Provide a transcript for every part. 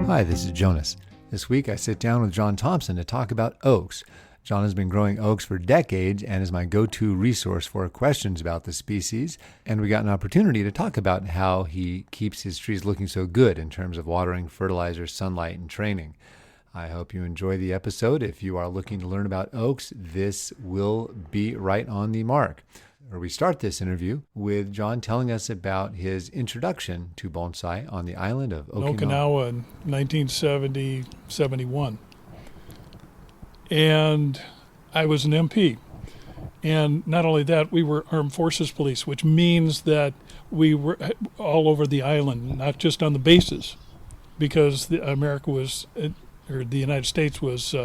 Hi, this is Jonas. This week I sit down with John Thompson to talk about oaks. John has been growing oaks for decades and is my go-to resource for questions about the species. And we got an opportunity to talk about how he keeps his trees looking so good in terms of watering, fertilizer, sunlight, and training. I hope you enjoy the episode. If you are looking to learn about oaks, this will be right on the mark. We start this interview with John telling us about his introduction to bonsai on the island of Okinawa in 1970-71. And I was an MP. And not only that, we were Armed Forces Police, which means that we were all over the island, not just on the bases, because the United States was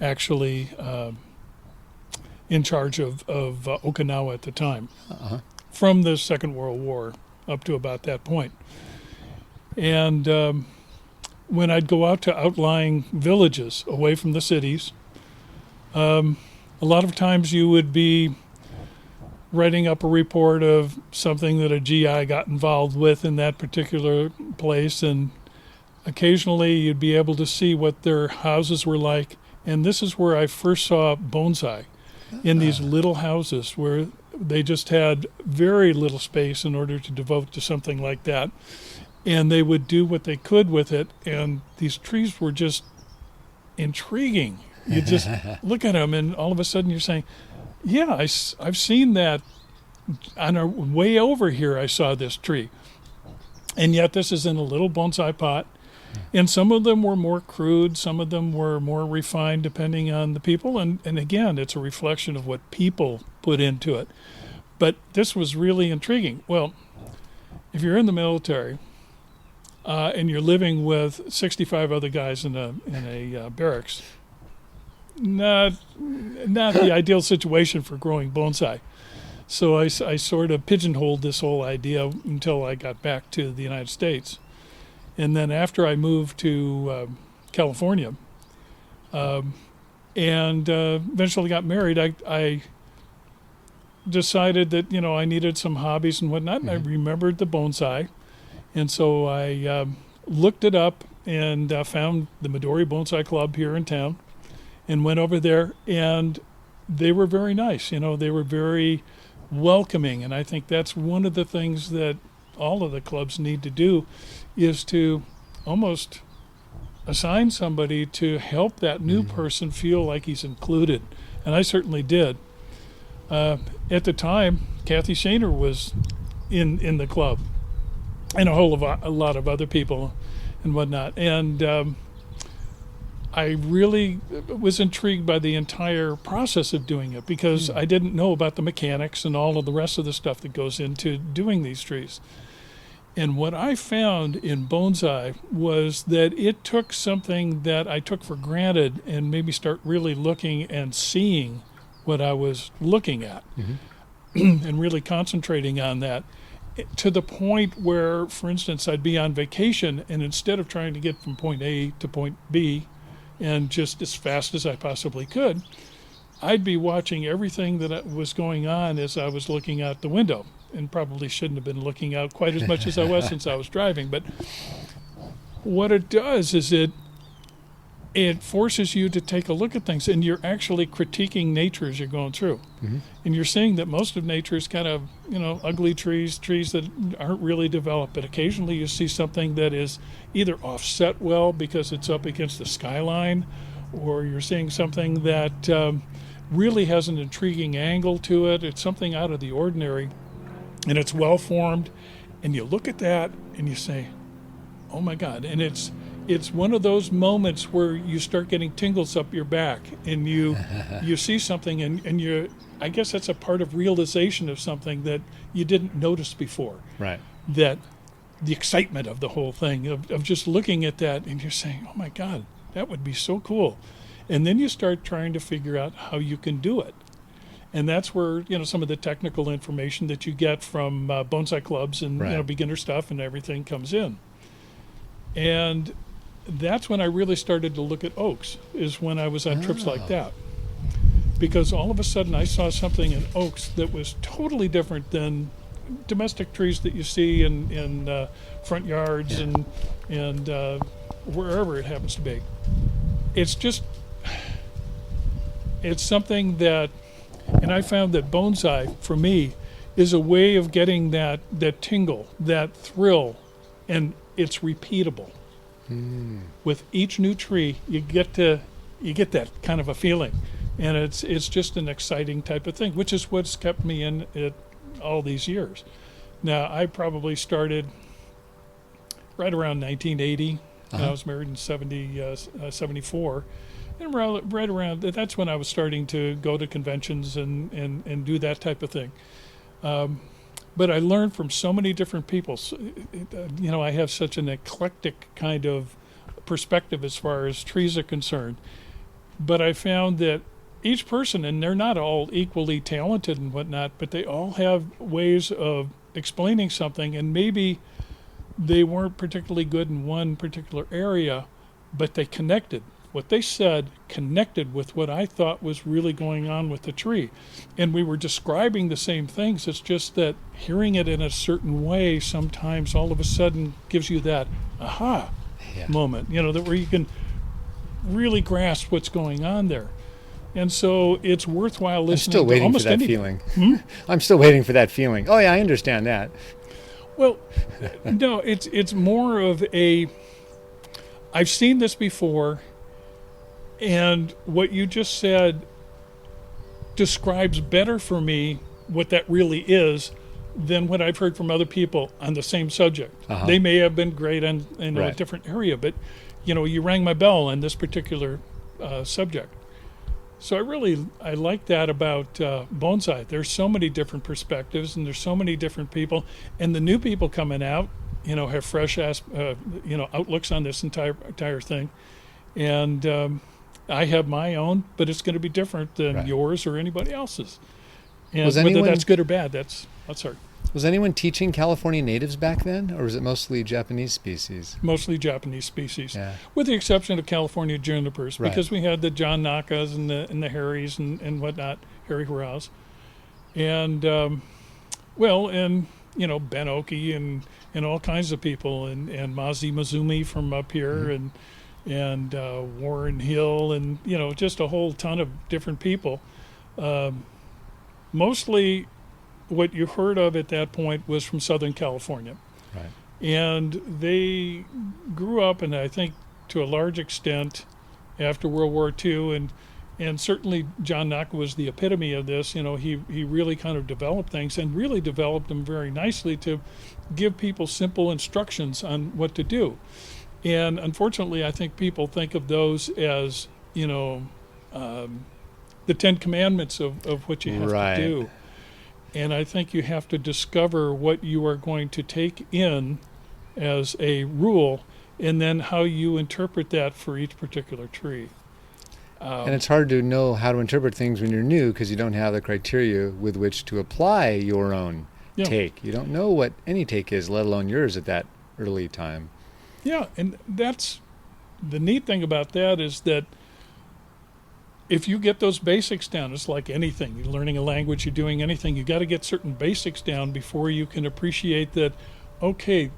actually in charge of Okinawa at the time, from the Second World War up to about that point. And when I'd go out to outlying villages away from the cities, a lot of times you would be writing up a report of something that a GI got involved with in that particular place, and occasionally you'd be able to see what their houses were like. And this is where I first saw bonsai, in these little houses where they just had very little space in order to devote to something like that. And they would do what they could with it. And these trees were just intriguing. You just look at them and all of a sudden you're saying, yeah, I've seen that. On our way over here, I saw this tree. And yet this is in a little bonsai pot. And some of them were more crude, some of them were more refined depending on the people. And again, it's a reflection of what people put into it. But this was really intriguing. Well, if you're in the military and you're living with 65 other guys in a barracks, not the ideal situation for growing bonsai. So I sort of pigeonholed this whole idea until I got back to the United States. And then after I moved to California and eventually got married, I decided that, I needed some hobbies and whatnot, and I remembered the bonsai. And so I looked it up and found the Midori Bonsai Club here in town and went over there, and they were very nice. They were very welcoming, and I think that's one of the things that all of the clubs need to do, is to almost assign somebody to help that new person feel like he's included. And I certainly did. At the time, Kathy Shaner was in the club, and a lot of other people and whatnot. And I really was intrigued by the entire process of doing it, because I didn't know about the mechanics and all of the rest of the stuff that goes into doing these trees. And what I found in bonsai was that it took something that I took for granted and made me start really looking and seeing what I was looking at and really concentrating on that, to the point where, for instance, I'd be on vacation, and instead of trying to get from point A to point B and just as fast as I possibly could, I'd be watching everything that was going on as I was looking out the window. And probably shouldn't have been looking out quite as much as I was since I was driving. But what it does is it forces you to take a look at things, and you're actually critiquing nature as you're going through. And you're seeing that most of nature is kind of, ugly trees that aren't really developed. But occasionally you see something that is either offset well because it's up against the skyline, or you're seeing something that really has an intriguing angle to it. It's something out of the ordinary. And it's well formed, and you look at that and you say, oh my God. And it's one of those moments where you start getting tingles up your back, and you see something, and I guess that's a part of realization of something that you didn't notice before. Right. That the excitement of the whole thing, of just looking at that, and you're saying, oh my God, that would be so cool. And then you start trying to figure out how you can do it. And that's where, some of the technical information that you get from bonsai clubs and, beginner stuff and everything comes in. And that's when I really started to look at oaks, is when I was on trips like that. Because all of a sudden I saw something in oaks that was totally different than domestic trees that you see in front yards and wherever it happens to be. It's just, it's something that, and I found that bonsai, for me, is a way of getting that tingle, that thrill, and it's repeatable. With each new tree, you get that kind of a feeling, and it's just an exciting type of thing, which is what's kept me in it all these years. Now, I probably started right around 1980. I was married in 74. And right around, that's when I was starting to go to conventions and do that type of thing. But I learned from so many different people. So, I have such an eclectic kind of perspective as far as trees are concerned. But I found that each person, and they're not all equally talented and whatnot, but they all have ways of explaining something, and maybe they weren't particularly good in one particular area, but they connected. What they said connected with what I thought was really going on with the tree. And we were describing the same things. It's just that hearing it in a certain way sometimes all of a sudden gives you that aha moment, that where you can really grasp what's going on there. And so it's worthwhile listening I'm still waiting to for that anything. feeling. I'm still waiting for that feeling. Oh, yeah, I understand that. Well, no, it's more of a, I've seen this before, and what you just said describes better for me what that really is than what I've heard from other people on the same subject. They may have been great in a different area, but you rang my bell on this particular subject. So I like that about bonsai. There's so many different perspectives, and there's so many different people, and the new people coming out, have fresh outlooks on this entire thing, and I have my own, but it's going to be different than yours or anybody else's. And whether that's good or bad, that's hard. Was anyone teaching California natives back then, or was it mostly Japanese species? Mostly Japanese species, with the exception of California junipers, because we had the John Nakas and the Harrys and whatnot, Harry Horaus, and Ben Oki and all kinds of people, and Mazi Mazumi from up here, and Warren Hill, and just a whole ton of different people. Mostly what you heard of at that point was from Southern California. And they grew up, and I think to a large extent after World War II, and certainly John Naka was the epitome of this. He really kind of developed things, and really developed them very nicely to give people simple instructions on what to do. And unfortunately, I think people think of those as, the Ten Commandments of what you have to do. And I think you have to discover what you are going to take in as a rule, and then how you interpret that for each particular tree. And it's hard to know how to interpret things when you're new, because you don't have the criteria with which to apply your own take. You don't know what any take is, let alone yours at that early time. Yeah, and that's the neat thing about that, is that if you get those basics down, it's like anything. You're learning a language, you're doing anything, you got to get certain basics down before you can appreciate that, okay,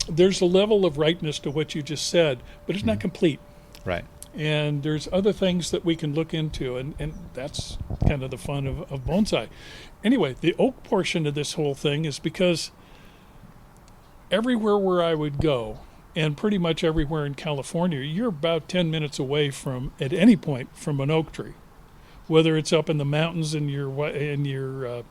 there's a level of rightness to what you just said, but it's not complete. Right. And there's other things that we can look into, and that's kind of the fun of bonsai. Anyway, the oak portion of this whole thing is because everywhere where I would go, and pretty much everywhere in California, you're about 10 minutes away at any point from an oak tree, whether it's up in the mountains in your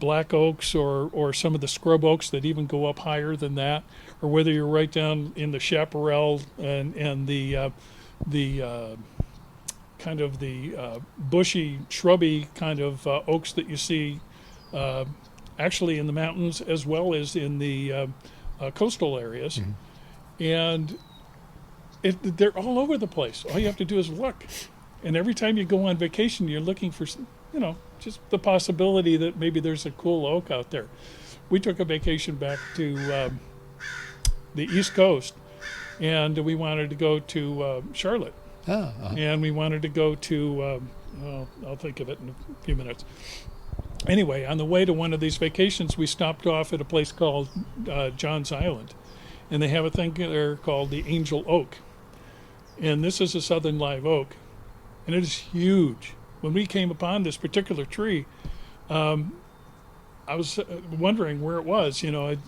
black oaks, or some of the scrub oaks that even go up higher than that, or whether you're right down in the chaparral and the kind of the bushy, shrubby kind of oaks that you see actually in the mountains as well as in the coastal areas. And they're all over the place. All you have to do is look. And every time you go on vacation, you're looking for, just the possibility that maybe there's a cool oak out there. We took a vacation back to the East Coast, and we wanted to go to Charlotte. And we wanted to go to, I'll think of it in a few minutes. Anyway, on the way to one of these vacations, we stopped off at a place called John's Island. and they have a thing there called the angel oak. And this is a southern live oak, and it is huge. When we came upon this particular tree, I was wondering where it was. I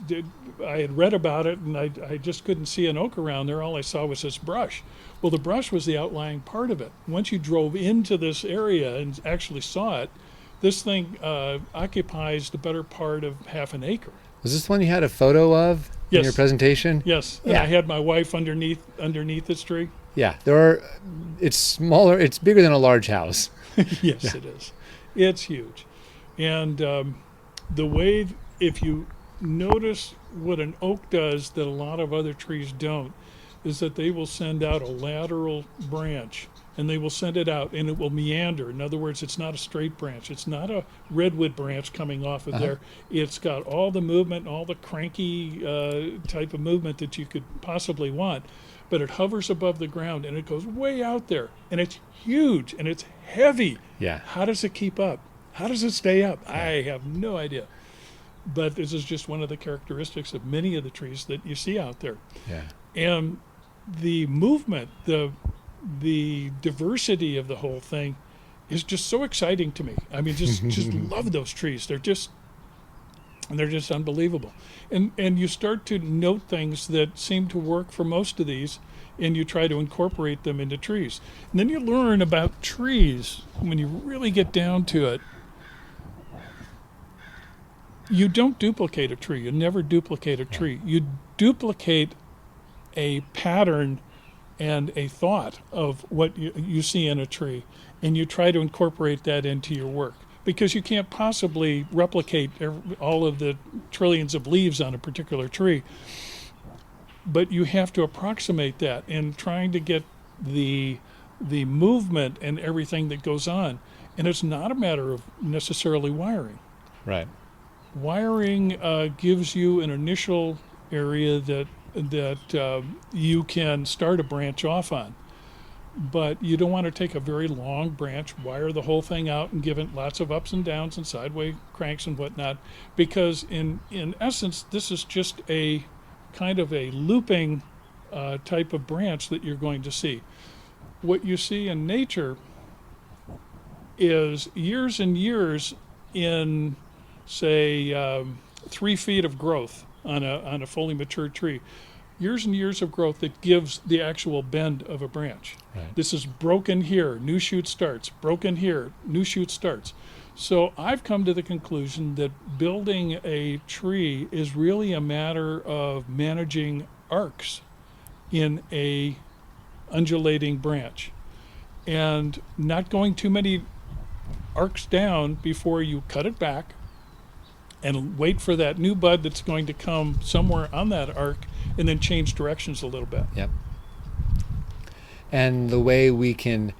had read about it, and I just couldn't see an oak around there. All I saw was this brush. Well, the brush was the outlying part of it. Once you drove into this area and actually saw it, this thing occupies the better part of half an acre. Was this the one you had a photo of in your presentation? Yes. Yeah. And I had my wife underneath this tree. Yeah. It's smaller. It's bigger than a large house. Yes, Yeah. it is. It's huge. And the way, if you notice what an oak does that a lot of other trees don't, is that they will send out a lateral branch, and they will send it out, and it will meander. In other words, it's not a straight branch. It's not a redwood branch coming off of there. It's got all the movement, all the cranky type of movement that you could possibly want, but it hovers above the ground, and it goes way out there, and it's huge, and it's heavy. Yeah. How does it keep up? How does it stay up? I have no idea. But this is just one of the characteristics of many of the trees that you see out there. Yeah. And the movement, the diversity of the whole thing is just so exciting to me. I mean, just love those trees. They're just unbelievable. And you start to note things that seem to work for most of these, and you try to incorporate them into trees. And then you learn about trees when you really get down to it. You don't duplicate a tree. You never duplicate a tree. You duplicate a pattern and a thought of what you see in a tree, and you try to incorporate that into your work, because you can't possibly replicate all of the trillions of leaves on a particular tree. But you have to approximate that in trying to get the movement and everything that goes on. And it's not a matter of necessarily wiring. Right. Wiring gives you an initial area that you can start a branch off on. But you don't want to take a very long branch, wire the whole thing out, and give it lots of ups and downs and sideways cranks and whatnot, because in essence, this is just a kind of a looping type of branch that you're going to see. What you see in nature is years and years in, say, 3 feet of growth on a fully mature tree. Years and years of growth that gives the actual bend of a branch. Right. This is broken here, new shoot starts, broken here, new shoot starts. So I've come to the conclusion that building a tree is really a matter of managing arcs in a undulating branch, and not going too many arcs down before you cut it back and wait for that new bud that's going to come somewhere on that arc, and then change directions a little bit. Yep. And the way we can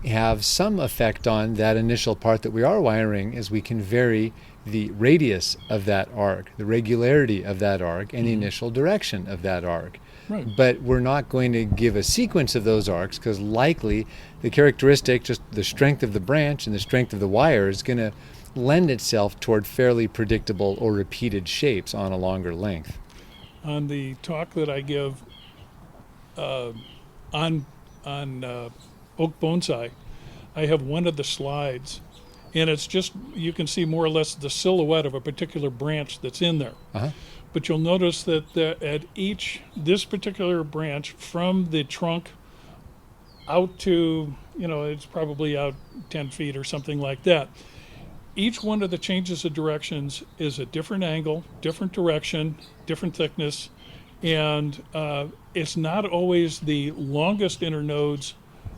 have some effect on that initial part that we are wiring is we can vary the radius of that arc, the regularity of that arc, and the initial direction of that arc. Right. But we're not going to give a sequence of those arcs, because likely the characteristic, just the strength of the branch and the strength of the wire, is going to lend itself toward fairly predictable or repeated shapes on a longer length. On the talk that I give on oak bonsai, I have one of the slides, and it's just, you can see more or less the silhouette of a particular branch that's in there. Uh-huh. But you'll notice that at this particular branch, from the trunk out to, it's probably out 10 feet or something like that, each one of the changes of directions is a different angle, different direction, different thickness, and it's not always the longest internodes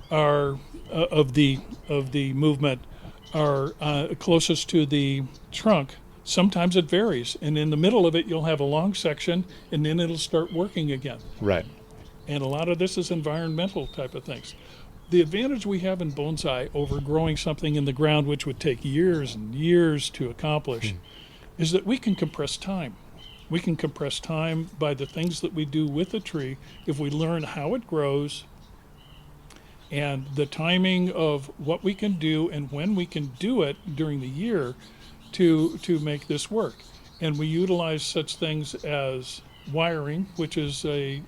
are of the movement are closest to the trunk. Sometimes it varies, and in the middle of it you'll have a long section, and then it'll start working again. Right. And a lot of this is environmental type of things. The advantage we have in bonsai over growing something in the ground, which would take years and years to accomplish, is that we can compress time. We can compress time by the things that we do with the tree if we learn how it grows and the timing of what we can do and when we can do it during the year to make this work. And we utilize such things as wiring, which is a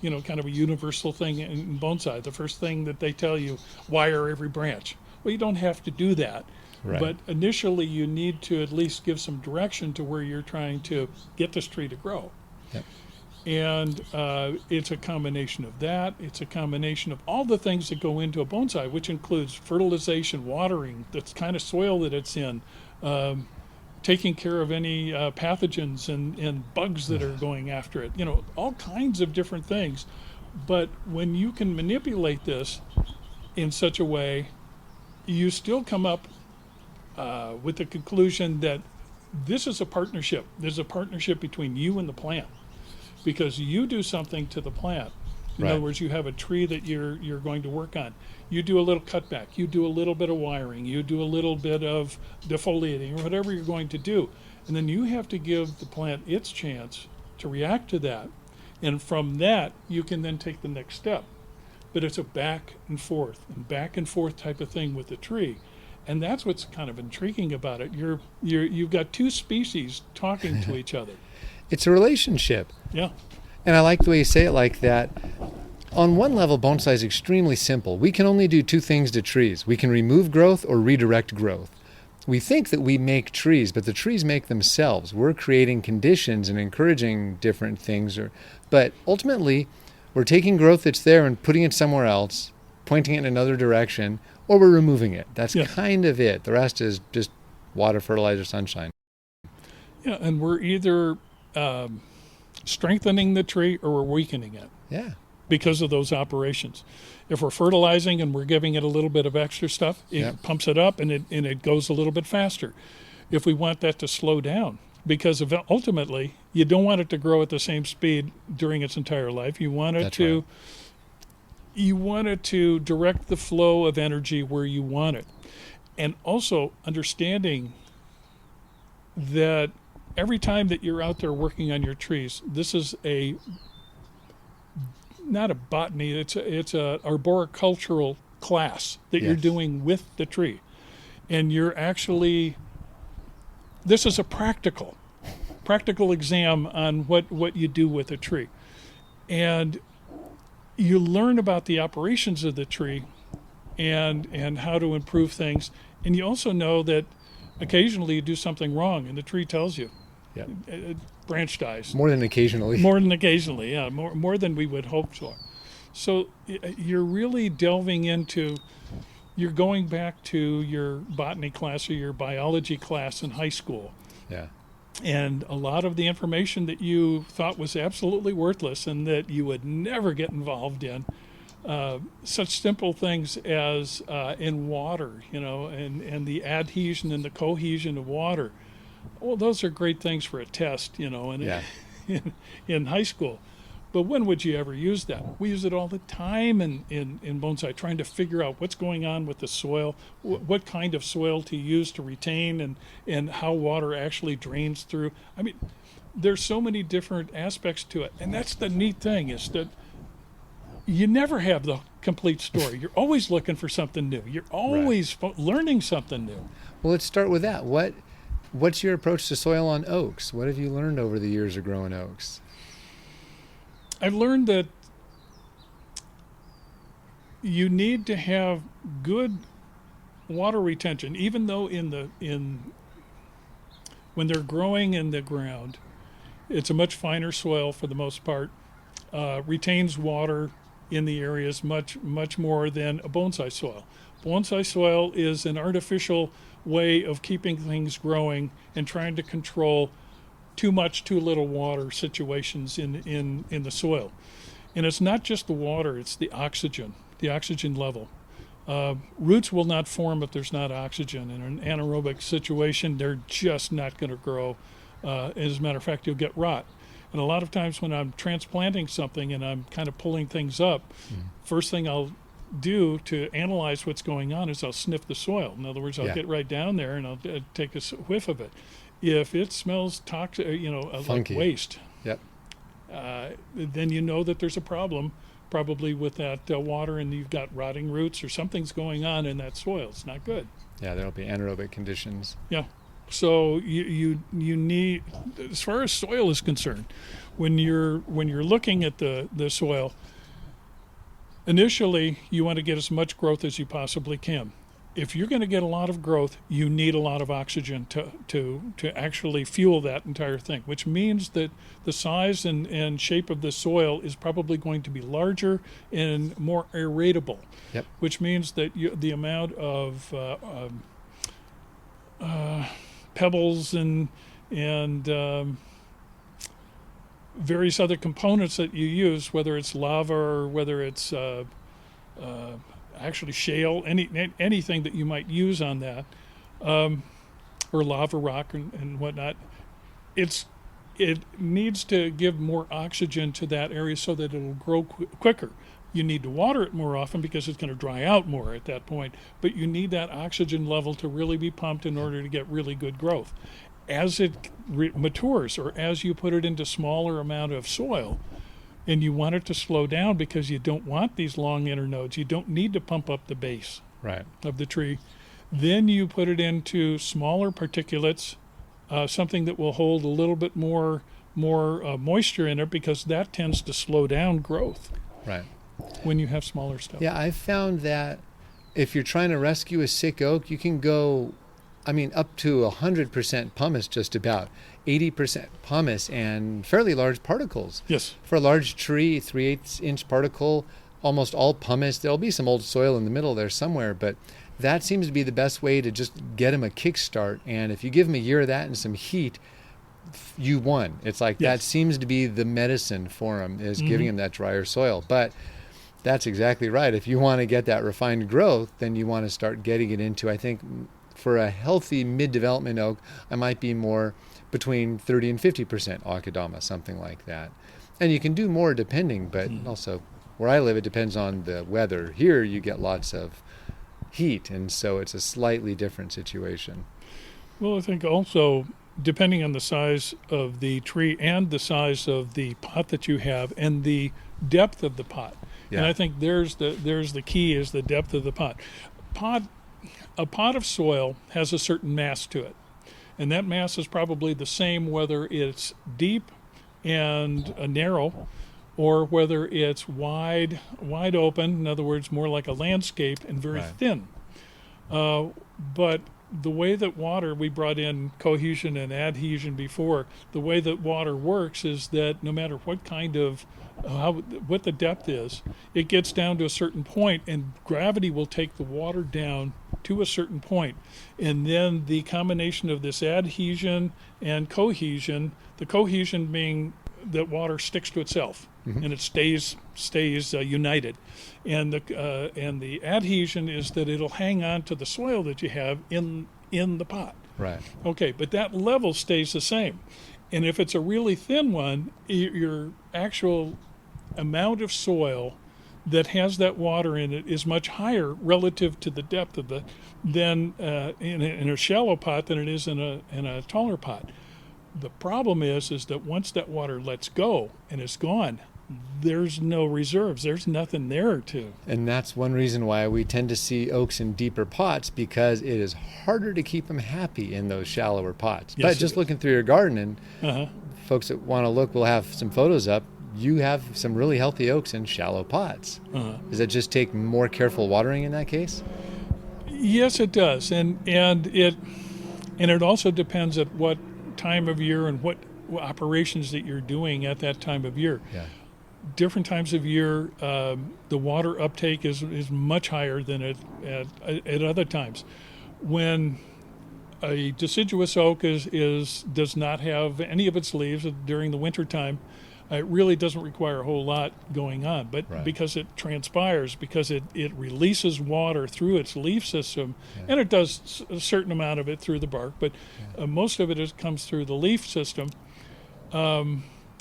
kind of a universal thing in bonsai. The first thing that they tell you, wire every branch. Well, you don't have to do that. Right. But initially, you need to at least give some direction to where you're trying to get this tree to grow. Yep. And it's a combination of that. It's a combination of all the things that go into a bonsai, which includes fertilization, watering, the kind of soil that it's in, taking care of any pathogens and bugs that are going after it. All kinds of different things. But when you can manipulate this in such a way, you still come up with the conclusion that this is a partnership. There's a partnership between you and the plant. Because you do something to the plant. In Right. other words, you have a tree that you're going to work on. You do a little cutback. You do a little bit of wiring. You do a little bit of defoliating or whatever you're going to do. And then you have to give the plant its chance to react to that. And from that, you can then take the next step. But it's a back and forth type of thing with the tree. And that's what's kind of intriguing about it. You've got two species talking to each other. It's a relationship. Yeah. And I like the way you say it like that. On one level, bonsai is extremely simple. We can only do two things to trees. We can remove growth or redirect growth. We think that we make trees, but the trees make themselves. We're creating conditions and encouraging different things. But ultimately, we're taking growth that's there and putting it somewhere else, pointing it in another direction, or we're removing it. That's kind of it. The rest is just water, fertilizer, sunshine. Yeah, and we're either strengthening the tree or we're weakening it. Yeah. Because of those operations. If we're fertilizing and we're giving it a little bit of extra stuff, it pumps it up and it goes a little bit faster. If we want that to slow down, because ultimately you don't want it to grow at the same speed during its entire life. You want it you want it to direct the flow of energy where you want it. And also understanding that every time that you're out there working on your trees, this is not a botany, it's a arboricultural class that you're doing with the tree. And you're actually, this is a practical exam on what you do with a tree. And you learn about the operations of the tree and how to improve things. And you also know that occasionally you do something wrong and the tree tells you. Branch dies. More than occasionally. More than occasionally, yeah. More than we would hope for. So you're really delving into, you're going back to your botany class or your biology class in high school. Yeah. And a lot of the information that you thought was absolutely worthless and that you would never get involved in, such simple things as in water, and the adhesion and the cohesion of water. Well, those are great things for a test, in high school. But when would you ever use that? We use it all the time in bonsai, trying to figure out what's going on with the soil, what kind of soil to use to retain, and how water actually drains through. I mean, there's so many different aspects to it. And that's the neat thing, is that you never have the complete story. You're always looking for something new. You're always learning something new. Well, let's start with that. What's your approach to soil on oaks? What have you learned over the years of growing oaks? I've learned that you need to have good water retention, even though when they're growing in the ground, it's a much finer soil for the most part, retains water in the areas much more than a bonsai soil. Bonsai soil is an artificial way of keeping things growing and trying to control too much, too little water situations in the soil. And it's not just the water, it's the oxygen level. Roots will not form if there's not oxygen. In an anaerobic situation, they're just not going to grow. As a matter of fact, you'll get rot. And a lot of times when I'm transplanting something and I'm kind of pulling things up, first thing I'll do to analyze what's going on is I'll sniff the soil. In other words, I'll get right down there and I'll take a whiff of it. If it smells toxic, like waste, then you know that there's a problem, probably with that water, and you've got rotting roots or something's going on in that soil. It's not good. Yeah, there'll be anaerobic conditions. Yeah. So you need, as far as soil is concerned, when you're looking at the soil, initially you want to get as much growth as you possibly can. If you're going to get a lot of growth, you need a lot of oxygen to actually fuel that entire thing, which means that the size and shape of the soil is probably going to be larger and more aeratable, Yep. which means that the amount of pebbles and various other components that you use, whether it's lava or whether it's actually shale, anything that you might use on that, or lava rock and whatnot, it needs to give more oxygen to that area so that it'll grow quicker. You need to water it more often because it's going to dry out more at that point, but you need that oxygen level to really be pumped in order to get really good growth. As it matures, or as you put it into smaller amount of soil, and you want it to slow down because you don't want these long internodes, you don't need to pump up the base Right. of the tree, then you put it into smaller particulates, something that will hold a little bit more moisture in it, because that tends to slow down growth Right. when you have smaller stuff. Yeah, I found that if you're trying to rescue a sick oak, you can go, up to 100% pumice, just about 80% pumice, and fairly large particles. Yes. For a large tree, 3/8 inch particle, almost all pumice. There'll be some old soil in the middle there somewhere, but that seems to be the best way to just get them a kickstart. And if you give them a year of that and some heat, you won. It's like Yes. that seems to be the medicine for them, is giving them that drier soil. But that's exactly right. If you want to get that refined growth, then you want to start getting it into, I think, for a healthy mid-development oak, I might be more between 30 and 50% Akadama, something like that. And you can do more depending, but also where I live, it depends on the weather. Here you get lots of heat, and so it's a slightly different situation. Well, I think also, depending on the size of the tree and the size of the pot that you have and the depth of the pot. Yeah. And I think there's the key, is the depth of the pot. A pot of soil has a certain mass to it, and that mass is probably the same whether it's deep and narrow, or whether it's wide open, in other words, more like a landscape, and very Right. thin. But the way that water, we brought in cohesion and adhesion before, the way that water works is that no matter what kind of, what the depth is, it gets down to a certain point, and gravity will take the water down to a certain point. And then the combination of this adhesion and cohesion, the cohesion being that water sticks to itself and it stays united, and the adhesion is that it'll hang on to the soil that you have in the pot. Right. Okay, but that level stays the same. And if it's a really thin one, your actual amount of soil that has that water in it is much higher relative to the depth of than in a shallow pot than it is in a taller pot. The problem is that once that water lets go and it's gone, there's no reserves. There's nothing there to. And that's one reason why we tend to see oaks in deeper pots, because it is harder to keep them happy in those shallower pots. Yes, But just it is. looking through your garden, and folks that want to look will have some photos up, you have some really healthy oaks in shallow pots. Does it just take more careful watering in that case? Yes, it does, and it also depends at what time of year and what operations that you're doing at that time of year. Yeah. Different times of year, the water uptake is much higher than at other times. When a deciduous oak does not have any of its leaves during the winter time, it really doesn't require a whole lot going on. But Right. because it transpires, because it releases water through its leaf system, and it does a certain amount of it through the bark, but most of it comes through the leaf system,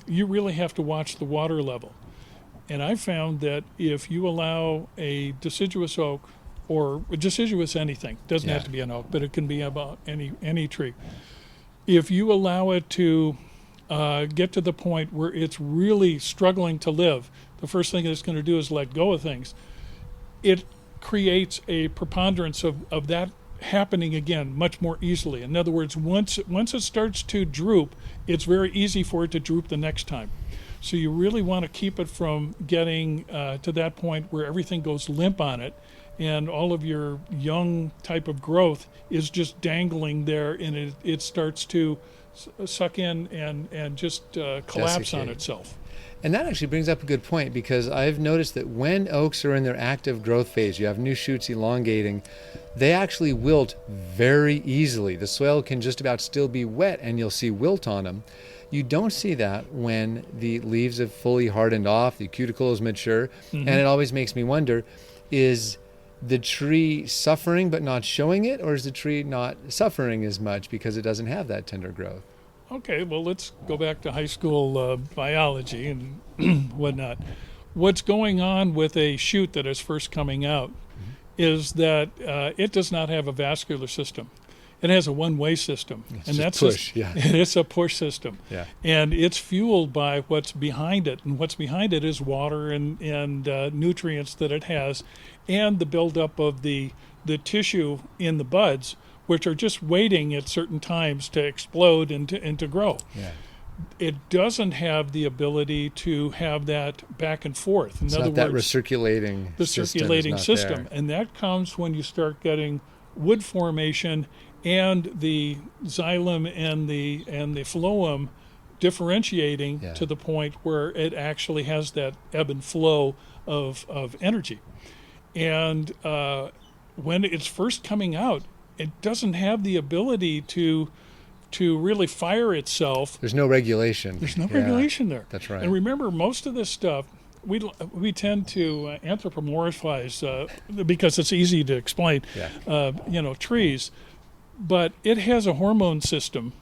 you really have to watch the water level. And I found that if you allow a deciduous oak, or a deciduous anything, doesn't have to be an oak, but it can be about any tree. If you allow it to get to the point where it's really struggling to live, the first thing it's going to do is let go of things. It creates a preponderance of that happening again much more easily. In other words, once it starts to droop, it's very easy for it to droop the next time. So you really want to keep it from getting to that point where everything goes limp on it, and all of your young type of growth is just dangling there, and it starts to suck in and just collapse on itself. And that actually brings up a good point, because I've noticed that when oaks are in their active growth phase, you have new shoots elongating, they actually wilt very easily. The soil can just about still be wet and you'll see wilt on them. You don't see that when the leaves have fully hardened off, the cuticle is mature, and it always makes me wonder, is the tree suffering but not showing it, or is the tree not suffering as much because it doesn't have that tender growth? Okay, well, let's go back to high school biology and whatnot. What's going on with a shoot that is first coming out is that it does not have a vascular system. It has a one-way system, and that's push. It's a push system, and it's fueled by what's behind it, and what's behind it is water and nutrients that it has, and the buildup of the tissue in the buds, which are just waiting at certain times to explode and to grow. Yeah. It doesn't have the ability to have that back and forth. In other words, that circulating system, and that comes when you start getting wood formation and the xylem and the phloem differentiating to the point where it actually has that ebb and flow of energy. And when it's first coming out, it doesn't have the ability to really fire itself. There's no regulation. There's no regulation there. That's right. And remember, most of this stuff, we tend to anthropomorphize because it's easy to explain, trees. But it has a hormone system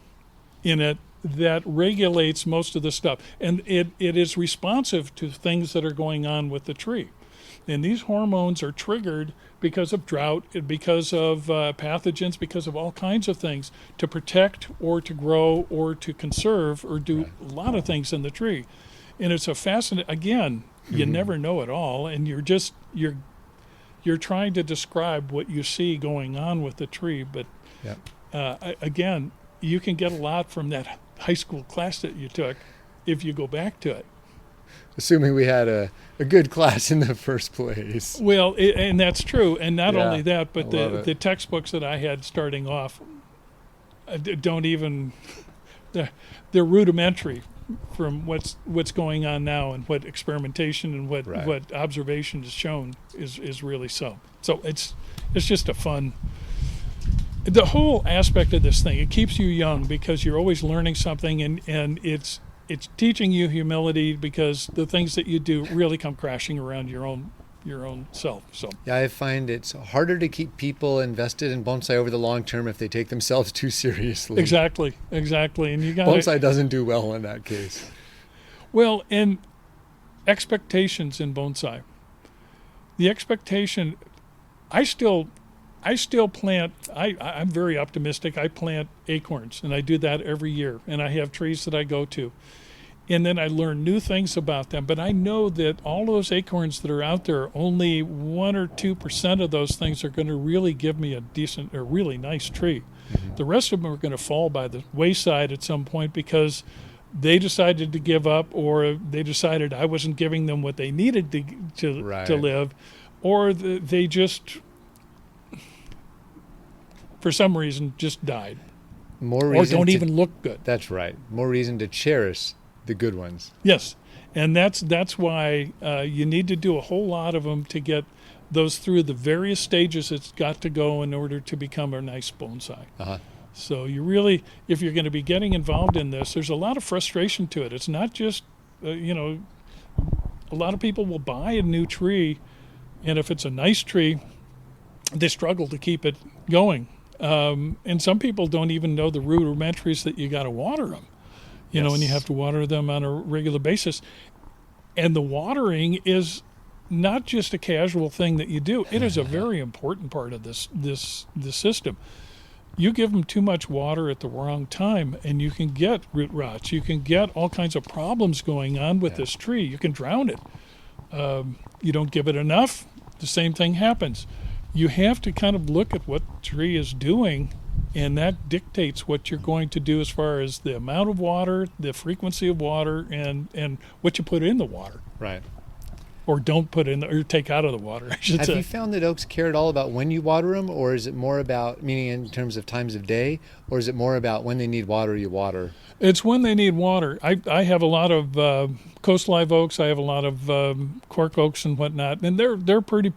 in it that regulates most of the stuff. And it is responsive to things that are going on with the tree. And these hormones are triggered because of drought, because of pathogens, because of all kinds of things to protect or to grow or to conserve or do a lot of things in the tree. And it's a fascinating, again, you never know it all, and you're trying to describe what you see going on with the tree, but again, you can get a lot from that high school class that you took if you go back to it. Assuming we had a good class in the first place. Well, and that's true. And not only that, but the textbooks that I had starting off don't even, they're rudimentary from what's going on now and what experimentation and what observation has shown is really so. So it's just a fun, the whole aspect of this thing, it keeps you young because you're always learning something, and it's teaching you humility because the things that you do really come crashing around your own self. So I find it's harder to keep people invested in bonsai over the long term if they take themselves too seriously. Exactly. And bonsai doesn't do well in that case. Well, and expectations in bonsai. The expectation, I still plant, I'm very optimistic. I plant acorns, and I do that every year. And I have trees that I go to. And then I learn new things about them. But I know that all those acorns that are out there, only 1 or 2% of those things are going to really give me a decent or really nice tree. The rest of them are going to fall by the wayside at some point because they decided to give up, or they decided I wasn't giving them what they needed to live, or they just, for some reason, just died. Or don't even look good. That's right. More reason to cherish the good ones. Yes, and that's why you need to do a whole lot of them to get those through the various stages it's got to go in order to become a nice bonsai. So you really, if you're going to be getting involved in this, there's a lot of frustration to it. It's not just, a lot of people will buy a new tree, and if it's a nice tree, they struggle to keep it going. And some people don't even know the rudimentaries that you got to water them. And you have to water them on a regular basis. And the watering is not just a casual thing that you do. It is a very important part of this system. You give them too much water at the wrong time, and you can get root rots. You can get all kinds of problems going on with this tree. You can drown it. You don't give it enough, the same thing happens. you have to kind of look at what the tree is doing, and that dictates what you're going to do as far as the amount of water, the frequency of water, and what you put in the water. Right. Or don't put in, or take out of the water, I should Have say. you found that oaks care at all about when you water them, or is it more about, meaning in terms of times of day, or is it more about when they need water, you water? It's when they need water. I have a lot of coast live oaks. I have a lot of cork oaks and whatnot, and they're pretty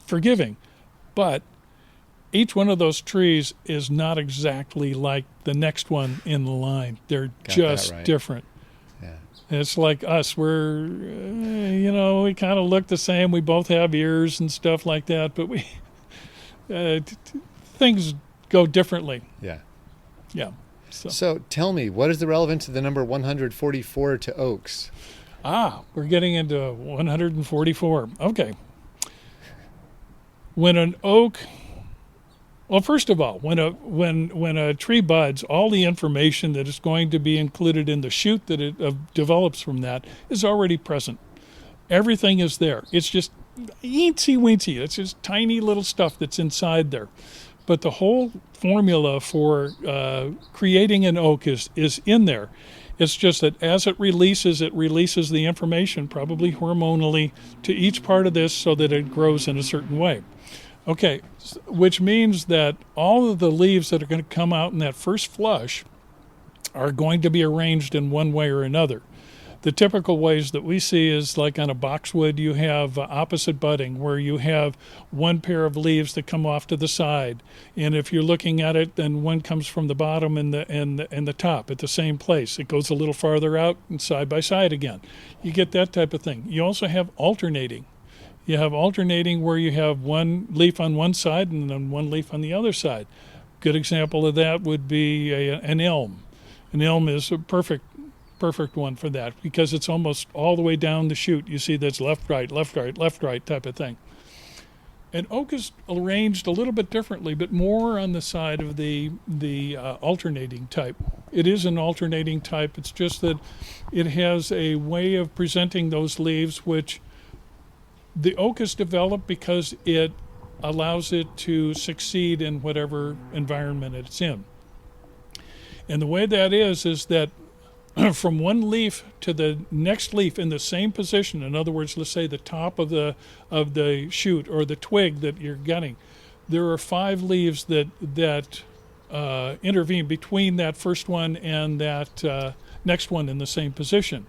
forgiving. But each one of those trees is not exactly like the next one in the line. They're just right. different. Yeah. It's like us. We're, we kind of look the same. We both have ears and stuff like that, but we things go differently. Yeah. Yeah. So tell me, what is the relevance of the number 144 to oaks? We're getting into 144. Okay. When an oak, well, first of all, when a tree buds, all the information that is going to be included in the shoot that it develops from that is already present. Everything is there. It's just eensy weensy. It's just tiny little stuff that's inside there. But the whole formula for creating an oak is in there. It's just that as it releases the information, probably hormonally, to each part of this so that it grows in a certain way. Okay, which means that all of the leaves that are going to come out in that first flush are going to be arranged in one way or another. The typical ways that we see is like on a boxwood, you have opposite budding, where you have one pair of leaves that come off to the side, and if you're looking at it, then one comes from the bottom and the top at the same place. It goes a little farther out and side by side again. You get that type of thing. You also have alternating. You have alternating where you have one leaf on one side and then one leaf on the other side. Good example of that would be an elm. An elm is a perfect one for that because it's almost all the way down the shoot. You see that's left, right, left, right, left, right type of thing. And oak is arranged a little bit differently, but more on the side of the alternating type. It is an alternating type. It's just that it has a way of presenting those leaves which the oak is developed because it allows it to succeed in whatever environment it's in. And the way that is that from one leaf to the next leaf in the same position, in other words, let's say the top of the shoot or the twig that you're getting, there are 5 leaves that intervene between that first one and that next one in the same position.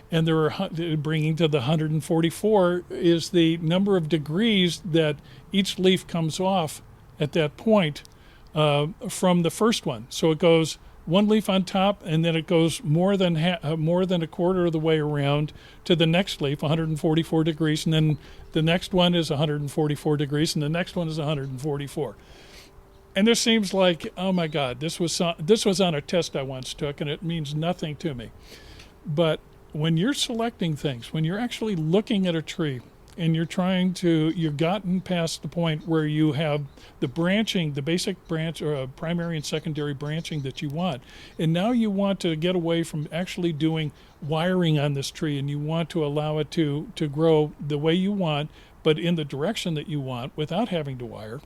And there are, bringing to the 144 is the number of degrees that each leaf comes off at that point from the first one. So it goes one leaf on top, and then it goes more than a quarter of the way around to the next leaf, 144 degrees, and then the next one is 144 degrees, and the next one is 144. And this seems like, oh my God, this was on a test I once took, and it means nothing to me. But when you're selecting things, when you're actually looking at a tree and you've gotten past the point where you have the branching, the basic branch or primary and secondary branching that you want, and now you want to get away from actually doing wiring on this tree and you want to allow it to grow the way you want, but in the direction that you want without having to wire,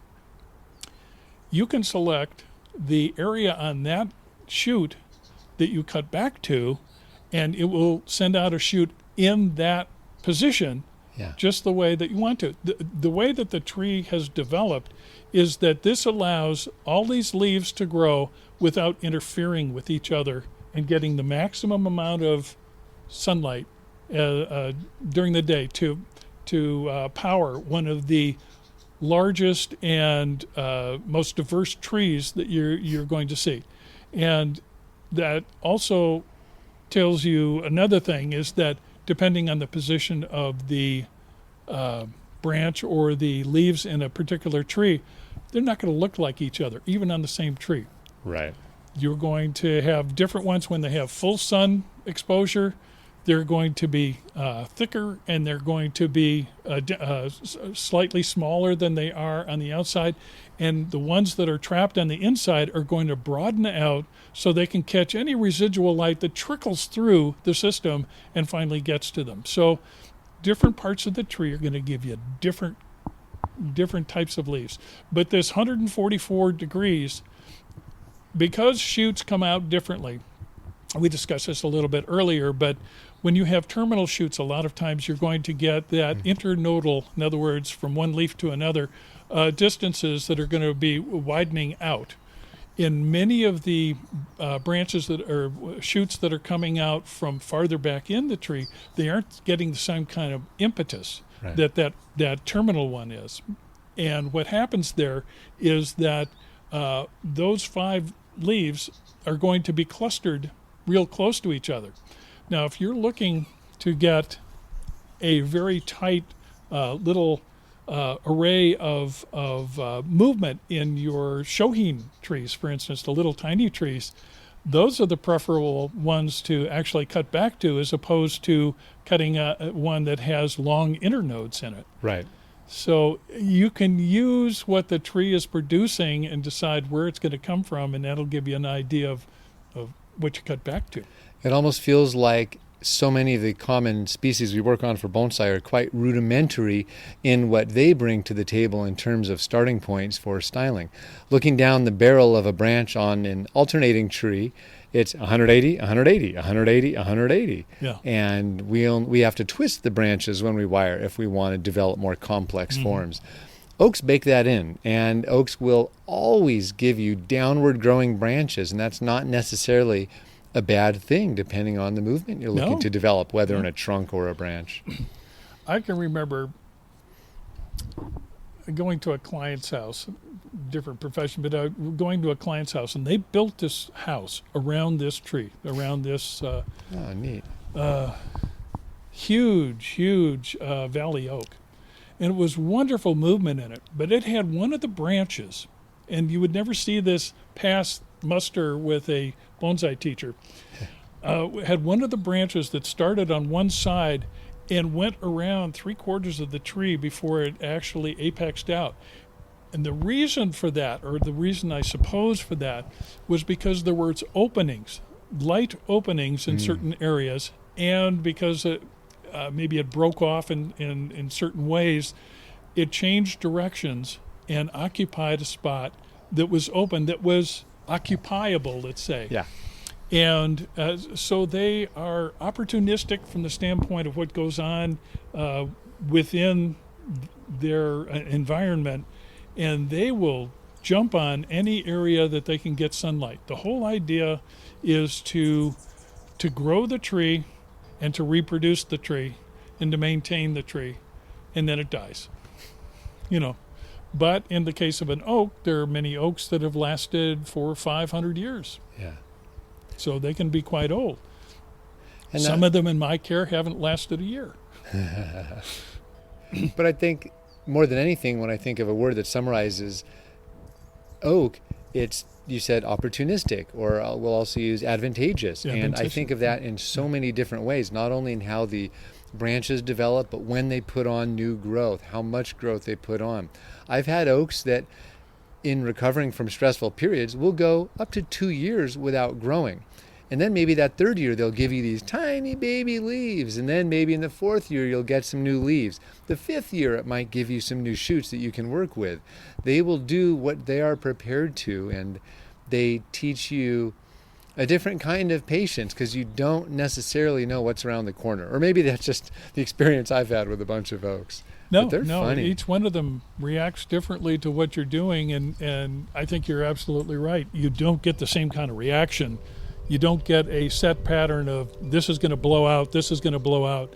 you can select the area on that shoot that you cut back to, and it will send out a shoot in that position, just the way that you want to. The way that the tree has developed is that this allows all these leaves to grow without interfering with each other and getting the maximum amount of sunlight during the day to power one of the largest and most diverse trees that you're going to see. And that also tells you another thing is that depending on the position of the branch or the leaves in a particular tree, they're not going to look like each other, even on the same tree. Right. You're going to have different ones when they have full sun exposure. They're going to be thicker, and they're going to be slightly smaller than they are on the outside. And the ones that are trapped on the inside are going to broaden out so they can catch any residual light that trickles through the system and finally gets to them. So different parts of the tree are going to give you different different types of leaves. But this 144 degrees, because shoots come out differently, we discussed this a little bit earlier, but when you have terminal shoots, a lot of times you're going to get that internodal, in other words, from one leaf to another, distances that are going to be widening out. In many of the branches that are shoots that are coming out from farther back in the tree, they aren't getting the same kind of impetus that terminal one is. And what happens there is that those 5 leaves are going to be clustered real close to each other. Now, if you're looking to get a very tight little array of movement in your shohin trees, for instance, the little tiny trees, those are the preferable ones to actually cut back to, as opposed to cutting one that has long internodes in it. Right. So you can use what the tree is producing and decide where it's going to come from, and that'll give you an idea of what you cut back to. It almost feels like so many of the common species we work on for bonsai are quite rudimentary in what they bring to the table in terms of starting points for styling. Looking down the barrel of a branch on an alternating tree, it's 180, 180, 180, 180. Yeah. And we have to twist the branches when we wire if we want to develop more complex forms. Oaks bake that in, and oaks will always give you downward growing branches, and that's not necessarily a bad thing depending on the movement you're looking to develop, whether in a trunk or a branch. I can remember going to a client's house, different profession, but going to a client's house, and they built this house around this tree, around this neat. huge valley oak. And it was wonderful movement in it, but it had one of the branches, and you would never see this pass muster with a bonsai teacher, had one of the branches that started on one side and went around 3/4 of the tree before it actually apexed out. And the reason for that, or the reason I suppose for that, was because there were openings, light openings in certain areas, and because maybe it broke off in certain ways, it changed directions and occupied a spot that was open, that was occupiable, let's say. Yeah. And so they are opportunistic from the standpoint of what goes on within their environment, and they will jump on any area that they can get sunlight. The whole idea is to grow the tree and to reproduce the tree and to maintain the tree, and then it dies. But in the case of an oak, there are many oaks that have lasted for 500 years. Yeah. So they can be quite old. And some of them in my care haven't lasted a year. But I think more than anything, when I think of a word that summarizes oak, it's, you said, opportunistic, or we'll also use advantageous. Yeah, and I think of that in so many different ways, not only in how the branches develop, but when they put on new growth, how much growth they put on. I've had oaks that, in recovering from stressful periods, will go up to 2 years without growing. And then maybe that 3rd year, they'll give you these tiny baby leaves. And then maybe in the 4th year, you'll get some new leaves. The 5th year, it might give you some new shoots that you can work with. They will do what they are prepared to, and they teach you a different kind of patience, because you don't necessarily know what's around the corner. Or maybe that's just the experience I've had with a bunch of oaks. No, funny. Each one of them reacts differently to what you're doing, and I think you're absolutely right. You don't get the same kind of reaction. You don't get a set pattern of this is going to blow out, this is going to blow out.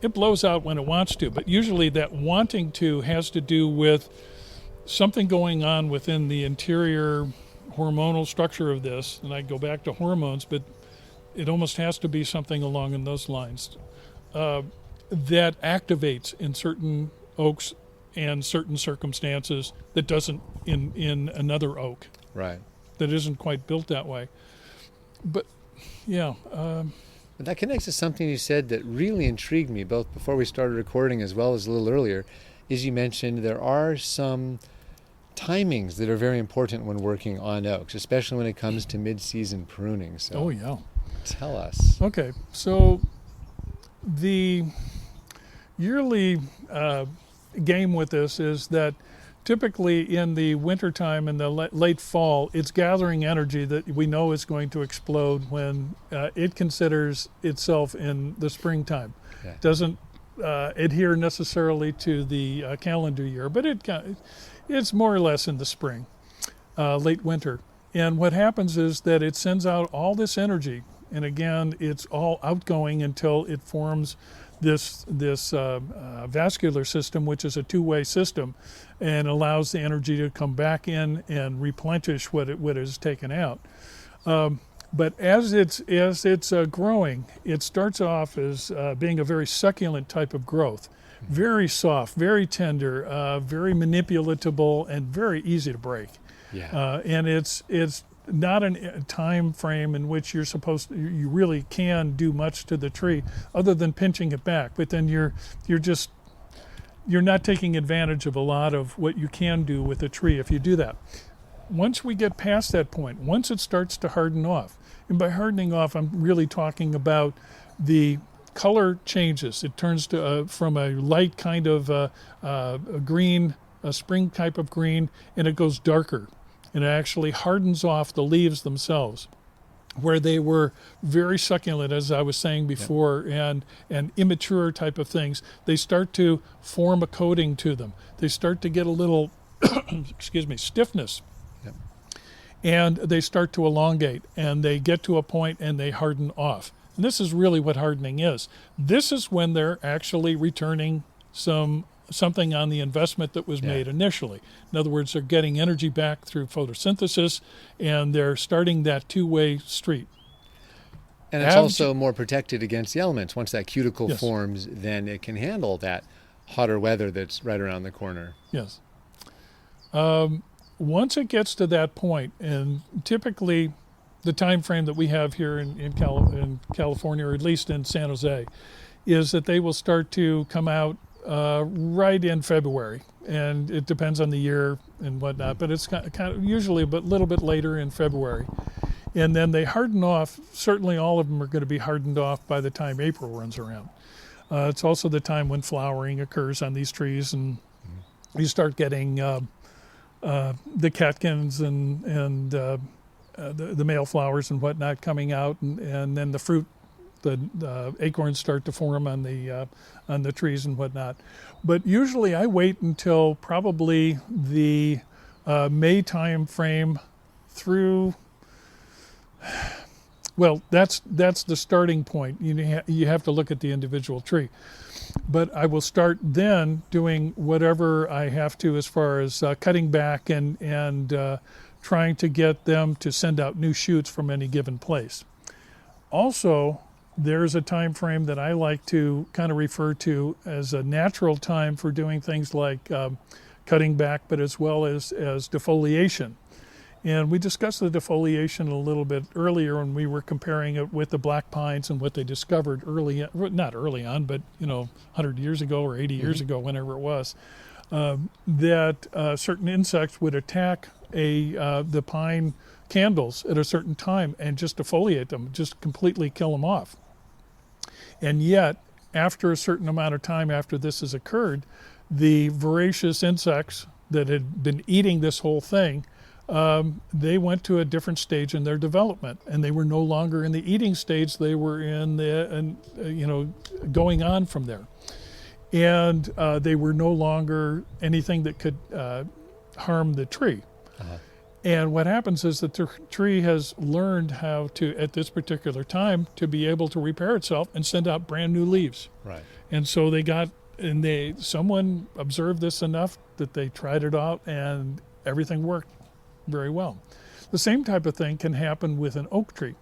It blows out when it wants to, but usually that wanting to has to do with something going on within the interior hormonal structure of this. And I go back to hormones, but it almost has to be something along in those lines. That activates in certain oaks and certain circumstances that doesn't in another oak. Right. That isn't quite built that way. But, yeah. But that connects to something you said that really intrigued me, both before we started recording as well as a little earlier, is you mentioned there are some timings that are very important when working on oaks, especially when it comes to mid-season pruning. So Oh, yeah. tell us. Okay, so the yearly game with this is that typically in the wintertime and the late fall, it's gathering energy that we know is going to explode when it considers itself in the springtime. Yeah. Doesn't adhere necessarily to the calendar year, but it's more or less in the spring, late winter. And what happens is that it sends out all this energy, and again, it's all outgoing until it forms this vascular system, which is a two-way system, and allows the energy to come back in and replenish what is taken out. But as it's growing, it starts off as being a very succulent type of growth, very soft, very tender, very manipulatable, and very easy to break. Yeah. And it's not a time frame in which you really can do much to the tree other than pinching it back. But then you're not taking advantage of a lot of what you can do with a tree if you do that. Once we get past that point, once it starts to harden off, and by hardening off, I'm really talking about the color changes. It turns to from a light kind of a green, a spring type of green, and it goes darker. And it actually hardens off the leaves themselves, where they were very succulent, as I was saying before, and immature type of things. They start to form a coating to them. They start to get a little, stiffness. Yep. And they start to elongate, and they get to a point and they harden off. And this is really what hardening is. This is when they're actually returning something on the investment that was made initially. In other words, they're getting energy back through photosynthesis, and they're starting that two-way street. And it's also more protected against the elements. Once that cuticle forms, then it can handle that hotter weather that's right around the corner. Yes. Once it gets to that point, and typically the time frame that we have here in California, or at least in San Jose, is that they will start to come out right in February, and it depends on the year and whatnot, but it's kind of usually a little bit later in February. And then they harden off. Certainly all of them are going to be hardened off by the time April runs around. It's also the time when flowering occurs on these trees, and you start getting the catkins and the male flowers and whatnot coming out, and then the fruit. The acorns start to form on the trees and whatnot. But usually I wait until probably the May time frame through. Well, that's the starting point. You have to look at the individual tree. But I will start then doing whatever I have to as far as cutting back and trying to get them to send out new shoots from any given place. Also, there's a time frame that I like to kind of refer to as a natural time for doing things like cutting back, but as well as defoliation. And we discussed the defoliation a little bit earlier when we were comparing it with the black pines and what they discovered not early on, but 100 years ago or 80 years ago, whenever it was, that certain insects would attack the pine candles at a certain time and just defoliate them, just completely kill them off. And yet, after a certain amount of time after this has occurred, the voracious insects that had been eating this whole thing, they went to a different stage in their development, and they were no longer in the eating stage. They were going on from there. And they were no longer anything that could harm the tree. Uh-huh. And what happens is that the tree has learned how to, at this particular time, to be able to repair itself and send out brand new leaves. Right. And so someone observed this enough that they tried it out, and everything worked very well. The same type of thing can happen with an oak tree.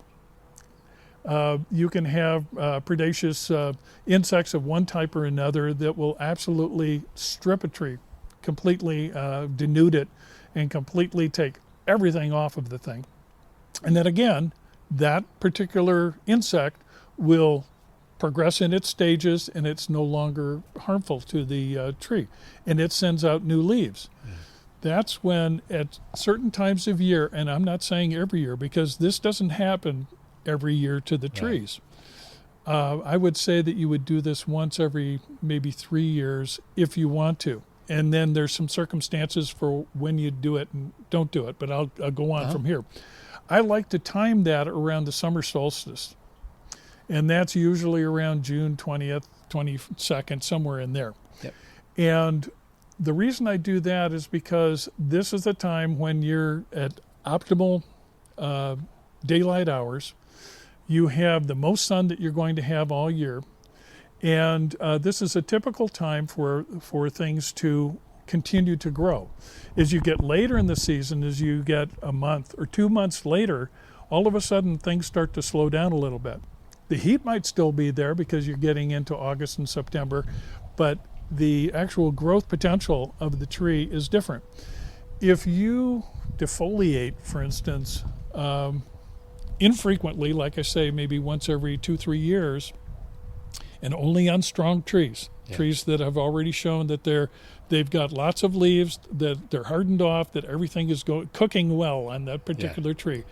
You can have predaceous insects of one type or another that will absolutely strip a tree, completely denude it, and completely take everything off of the thing. And then again, that particular insect will progress in its stages, and it's no longer harmful to the tree, and it sends out new leaves. That's when at certain times of year, and I'm not saying every year, because this doesn't happen every year to the trees. I would say that you would do this once every maybe 3 years if you want to. And then there's some circumstances for when you do it and don't do it, but I'll go on from here. I like to time that around the summer solstice. And that's usually around June 20th, 22nd, somewhere in there. Yep. And the reason I do that is because this is the time when you're at optimal daylight hours. You have the most sun that you're going to have all year. And this is a typical time for things to continue to grow. As you get later in the season, as you get a month or 2 months later, all of a sudden things start to slow down a little bit. The heat might still be there because you're getting into August and September, but the actual growth potential of the tree is different. If you defoliate, for instance, infrequently, like I say, maybe once every 2-3 years, and only on strong trees, trees that have already shown that they've got lots of leaves, that they're hardened off, that everything is cooking well on that particular tree.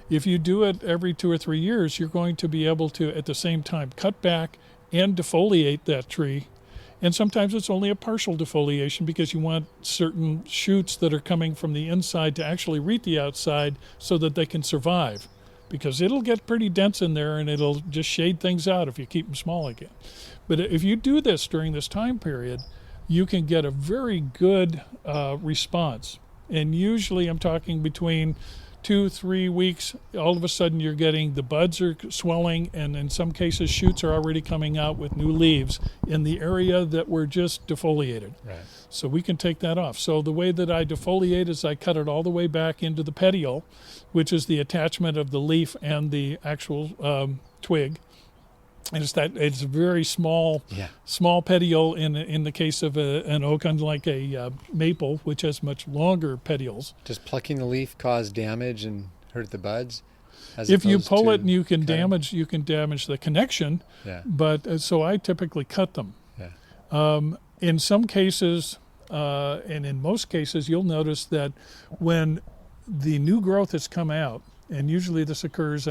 If you do it every 2 or 3 years, you're going to be able to, at the same time, cut back and defoliate that tree. And sometimes it's only a partial defoliation because you want certain shoots that are coming from the inside to actually reach the outside so that they can survive. Because it'll get pretty dense in there and it'll just shade things out if you keep them small again. But if you do this during this time period, you can get a very good response. And usually I'm talking between 2-3 weeks, all of a sudden you're getting the buds are swelling, and in some cases shoots are already coming out with new leaves in the area that were just defoliated. Right. So we can take that off. So the way that I defoliate is I cut it all the way back into the petiole, which is the attachment of the leaf and the actual twig. And it's a very small petiole in the case of an oak, unlike a maple, which has much longer petioles. Does plucking the leaf cause damage and hurt the buds? If you pull it, you can damage the connection. Yeah. But so I typically cut them. Yeah. In some cases, and in most cases, you'll notice that when the new growth has come out, and usually this occurs,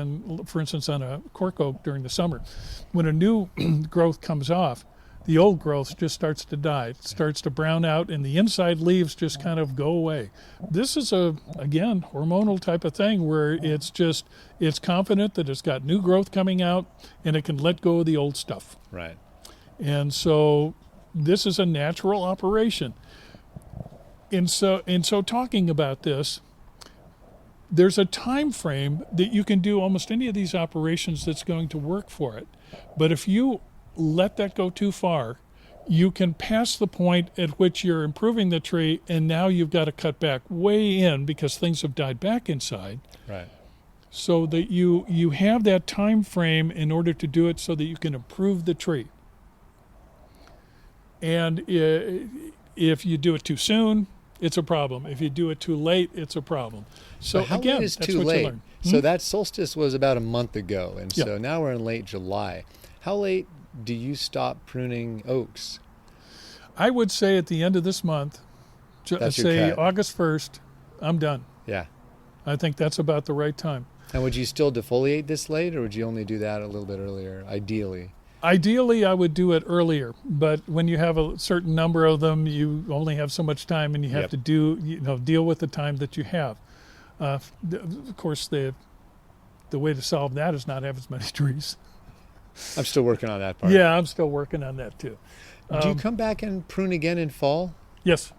for instance, on a cork oak during the summer, when a new growth comes off, the old growth just starts to die. It starts to brown out, and the inside leaves just kind of go away. This is again, hormonal type of thing where it's confident that it's got new growth coming out, and it can let go of the old stuff. Right. And so this is a natural operation. And so talking about this, there's a time frame that you can do almost any of these operations that's going to work for it. But if you let that go too far, you can pass the point at which you're improving the tree, and now you've got to cut back way in because things have died back inside. Right. So that you have that time frame in order to do it so that you can improve the tree. And if you do it too soon, it's a problem. If you do it too late, it's a problem. So how again, late is that's too what late? you learn. So that solstice was about a month ago, and Yep. so now we're in late July. How late do you stop pruning oaks? I would say at the end of this month, That's your say cut. August 1st, I'm done. Yeah. I think that's about the right time. And would you still defoliate this late, or would you only do that a little bit earlier, ideally? Ideally, I would do it earlier, but when you have a certain number of them, you only have so much time, and you have Yep. to deal with the time that you have. Of course, the way to solve that is not have as many trees. I'm still working on that part. Yeah, I'm still working on that too. Do you come back and prune again in fall? Yes,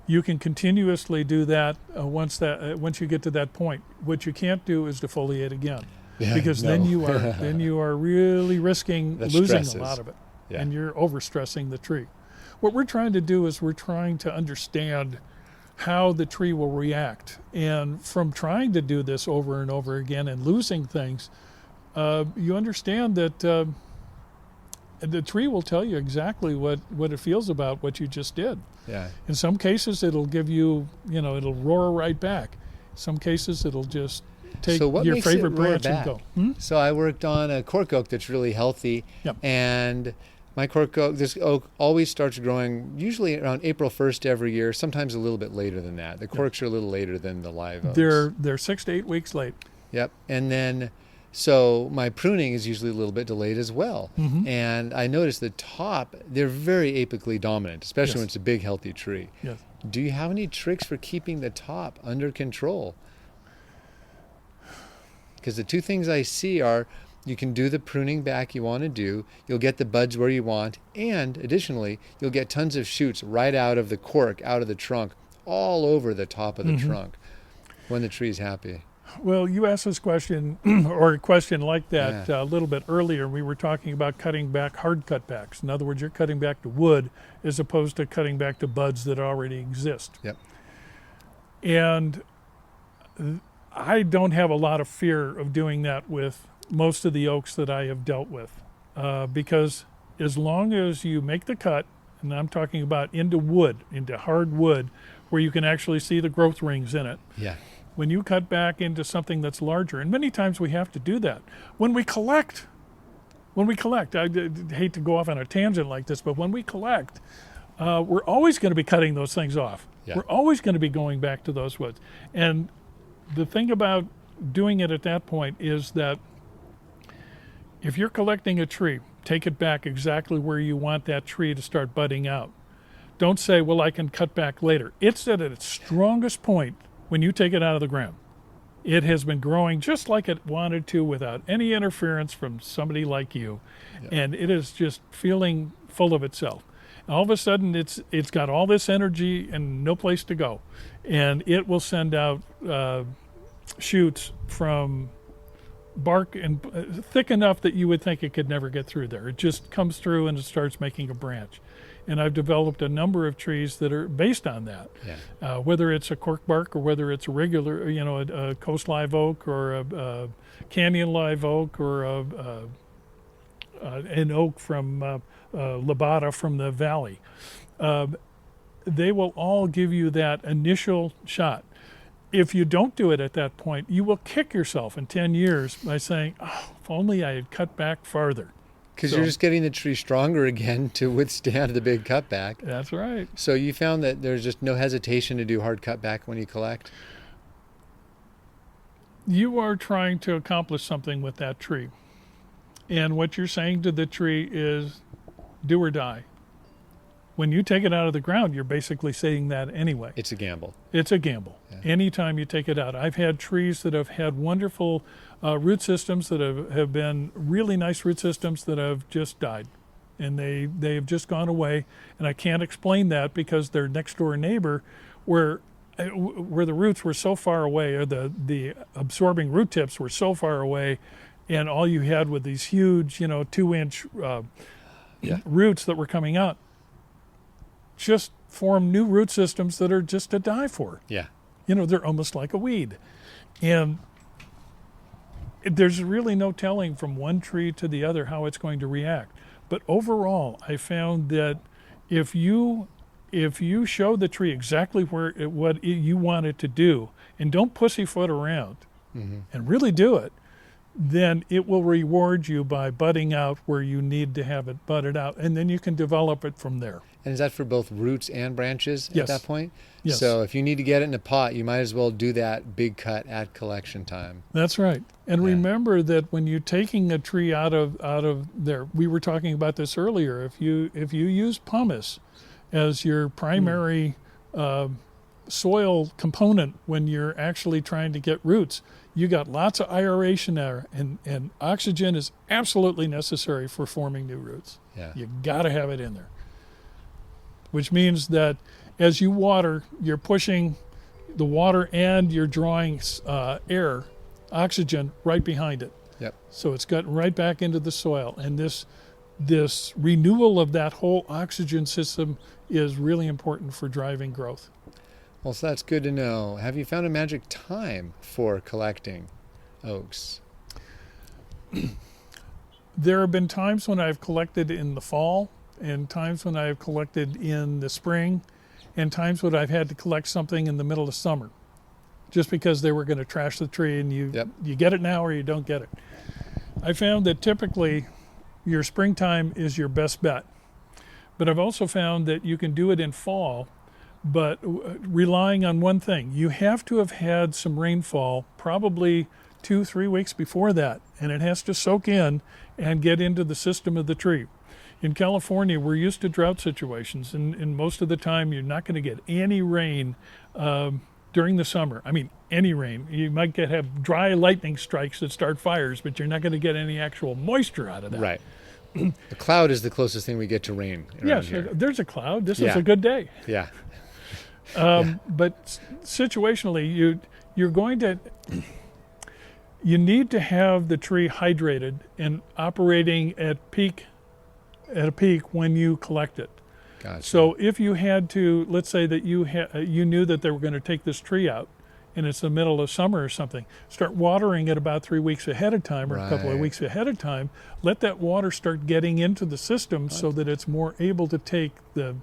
you can continuously do that once you get to that point. What you can't do is defoliate again, because no. then you are really risking That losing stresses. a lot of it, Yeah. and you're overstressing the tree. What we're trying to do is we're trying to understand how the tree will react, and from trying to do this over and over again and losing things, you understand that the tree will tell you exactly what it feels about what you just did. Yeah. In some cases, it'll give you, it'll roar right back. Some cases, it'll just take So what your makes it favorite roar branch and back? go. So I worked on a cork oak that's really healthy, Yep. and my cork oak, this oak always starts growing usually around April 1st every year, sometimes a little bit later than that. The corks are a little later than the live oaks. They're 6 to 8 weeks late. Yep. And then, So my pruning is usually a little bit delayed as well. And I noticed the top, they're very apically dominant, especially when it's a big, healthy tree. Yes. Do you have any tricks for keeping the top under control? Because the two things I see are you can do the pruning back you want to do, you'll get the buds where you want, and additionally, you'll get tons of shoots right out of the cork, out of the trunk, all over the top of the trunk when the tree's happy. Well, you asked this question, or a question like that a little bit earlier. We were talking about cutting back hard cutbacks. In other words, you're cutting back to wood as opposed to cutting back to buds that already exist. Yep. And I don't have a lot of fear of doing that with most of the oaks that I have dealt with, because as long as you make the cut, and I'm talking about into wood, into hard wood, where you can actually see the growth rings in it. Yeah. When you cut back into something that's larger, and many times we have to do that. When we collect, I hate to go off on a tangent like this, but when we collect, we're always going to be cutting those things off. Yeah. We're always going to be going back to those woods. And the thing about doing it at that point is that if you're collecting a tree, take it back exactly where you want that tree to start budding out. Don't say, well, I can cut back later. It's at its strongest point when you take it out of the ground. It has been growing just like it wanted to without any interference from somebody like you. Yeah. And it is just feeling full of itself. And all of a sudden, it's got all this energy and no place to go. And it will send out shoots from bark and thick enough that you would think it could never get through there. It just comes through and it starts making a branch. And I've developed a number of trees that are based on that, whether it's a cork bark or whether it's a regular, a coast live oak or a canyon live oak or an oak from Labata from the valley. They will all give you that initial shot. If you don't do it at that point, you will kick yourself in 10 years by saying, oh, if only I had cut back farther. Because you're just getting the tree stronger again to withstand the big cutback. That's right. So you found that there's just no hesitation to do hard cutback when you collect? You are trying to accomplish something with that tree. And what you're saying to the tree is do or die. When you take it out of the ground, you're basically saying that anyway. It's a gamble. It's a gamble. Yeah. Anytime you take it out. I've had trees that have had wonderful root systems that have been really nice root systems that have just died. And they have just gone away. And I can't explain that because their next door neighbor, where the roots were so far away, or the absorbing root tips were so far away, and all you had were these huge, 2-inch roots that were coming out, just form new root systems that are just to die for. Yeah. They're almost like a weed. And there's really no telling from one tree to the other how it's going to react. But overall, I found that if you show the tree exactly what you want it to do, and don't pussyfoot around, and really do it, then it will reward you by budding out where you need to have it budded out, and then you can develop it from there. And is that for both roots and branches at that point? Yes. So if you need to get it in a pot, you might as well do that big cut at collection time. That's right. And remember that when you're taking a tree out of there, we were talking about this earlier, if you use pumice as your primary soil component when you're actually trying to get roots, you got lots of aeration there, and oxygen is absolutely necessary for forming new roots. Yeah. You got to have it in there. Which means that as you water, you're pushing the water and you're drawing air, oxygen, right behind it. Yep. So it's gotten right back into the soil. And this renewal of that whole oxygen system is really important for driving growth. Well, so that's good to know. Have you found a magic time for collecting oaks? There have been times when I've collected in the fall, and times when I've collected in the spring, and times when I've had to collect something in the middle of summer, just because they were going to trash the tree, and you get it now or you don't get it. I found that typically your springtime is your best bet. But I've also found that you can do it in fall, but relying on one thing. You have to have had some rainfall, probably 2-3 weeks before that, and it has to soak in and get into the system of the tree. In California, we're used to drought situations, and most of the time you're not going to get any rain during the summer. I mean, any rain. You might have dry lightning strikes that start fires, but you're not going to get any actual moisture out of that. Right. A cloud is the closest thing we get to rain around Yes, here. there's a cloud. This Yeah. is a good day. Yeah. But situationally, you're going to... You need to have the tree hydrated and operating at a peak when you collect it. Gotcha. So if you had to, let's say that you knew that they were going to take this tree out, and it's the middle of summer or something, start watering it about 3 weeks ahead of time, or a couple of Right. weeks ahead of time. Let that water start getting into the system so that it's more able to take the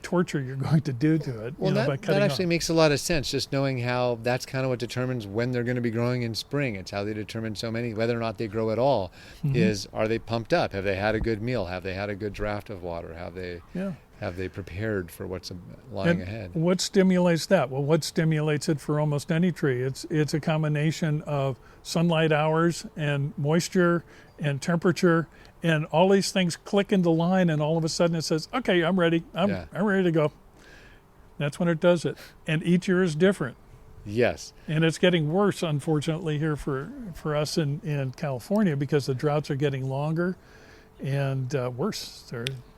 torture you're going to do to it. Well, by that cutting actually off. makes a lot of sense, just knowing how that's kind of what determines when they're going to be growing in spring. It's how they determine so many, whether or not they grow at all, is are they pumped up? Have they had a good meal? Have they had a good draft of water? Have they prepared for what's lying ahead? What stimulates that? Well, what stimulates it for almost any tree? It's a combination of sunlight hours and moisture and temperature, and all these things click into line, and all of a sudden it says, okay, I'm ready. I'm ready to go. That's when it does it. And each year is different. Yes. And it's getting worse, unfortunately, here for us in California, because the droughts are getting longer and worse.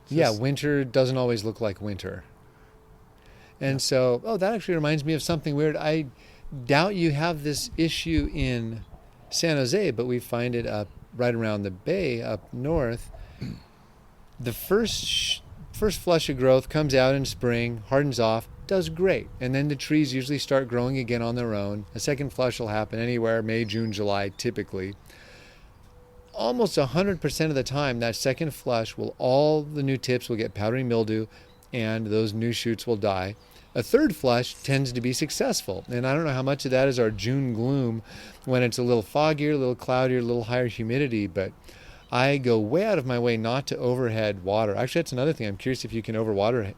Winter doesn't always look like winter. And so, that actually reminds me of something weird. I doubt you have this issue in San Jose, but we find it up right around the bay up north. The first flush of growth comes out in spring, hardens off, does great. And then the trees usually start growing again on their own. A second flush will happen anywhere, May, June, July, typically. Almost 100% of the time, that second flush all the new tips will get powdery mildew, and those new shoots will die. A third flush tends to be successful. And I don't know how much of that is our June gloom when it's a little foggier, a little cloudier, a little higher humidity, but I go way out of my way not to overhead water. Actually, that's another thing. I'm curious if you can overhead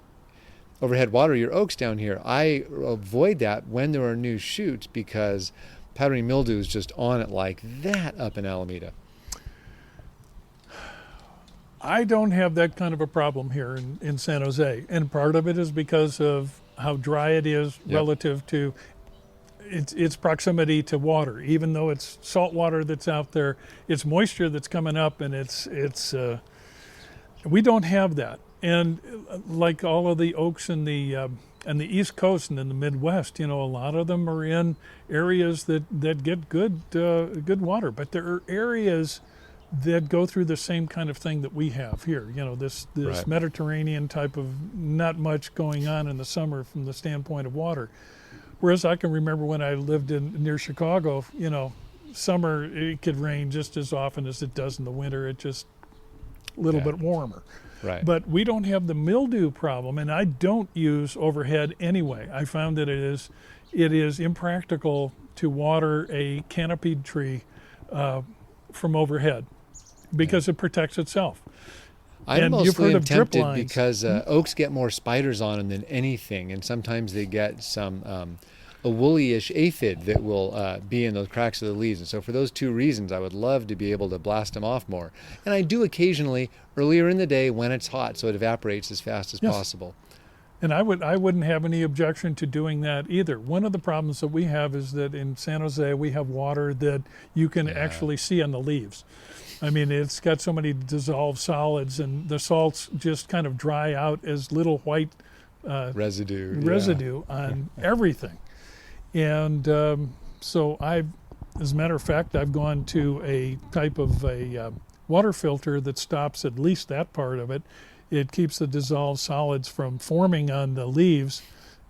water your oaks down here. I avoid that when there are new shoots because powdery mildew is just on it like that up in Alameda. I don't have that kind of a problem here in San Jose, and part of it is because of how dry it is relative to its proximity to water. Even though it's salt water that's out there, it's moisture that's coming up, and we don't have that. And like all of the oaks in the East Coast and in the Midwest, a lot of them are in areas that get good water, but there are areas that go through the same kind of thing that we have here. This Right. Mediterranean type of not much going on in the summer from the standpoint of water. Whereas I can remember when I lived near Chicago, summer it could rain just as often as it does in the winter. It's just a little bit warmer. Right. But we don't have the mildew problem, and I don't use overhead anyway. I found that it is impractical to water a canopied tree from overhead, because it protects itself. I'm And you've mostly heard of drip tempted lines. because oaks get more spiders on them than anything, and sometimes they get some a woolly-ish aphid that will be in those cracks of the leaves. And so for those two reasons, I would love to be able to blast them off more. And I do occasionally earlier in the day when it's hot, so it evaporates as fast as possible. And I wouldn't have any objection to doing that either. One of the problems that we have is that in San Jose we have water that you can actually see on the leaves. I mean, it's got so many dissolved solids, and the salts just kind of dry out as little white residue on everything. And so as a matter of fact, I've gone to a type of a water filter that stops at least that part of it. It keeps the dissolved solids from forming on the leaves,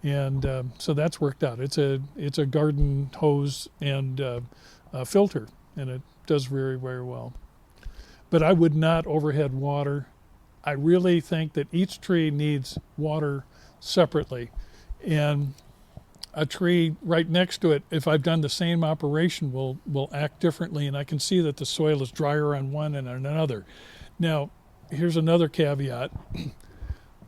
and so that's worked out. It's a garden hose and a filter, and it does very, very well. But I would not overhead water. I really think that each tree needs water separately, and a tree right next to it, if I've done the same operation, will act differently, and I can see that the soil is drier on one and on another. Now, here's another caveat.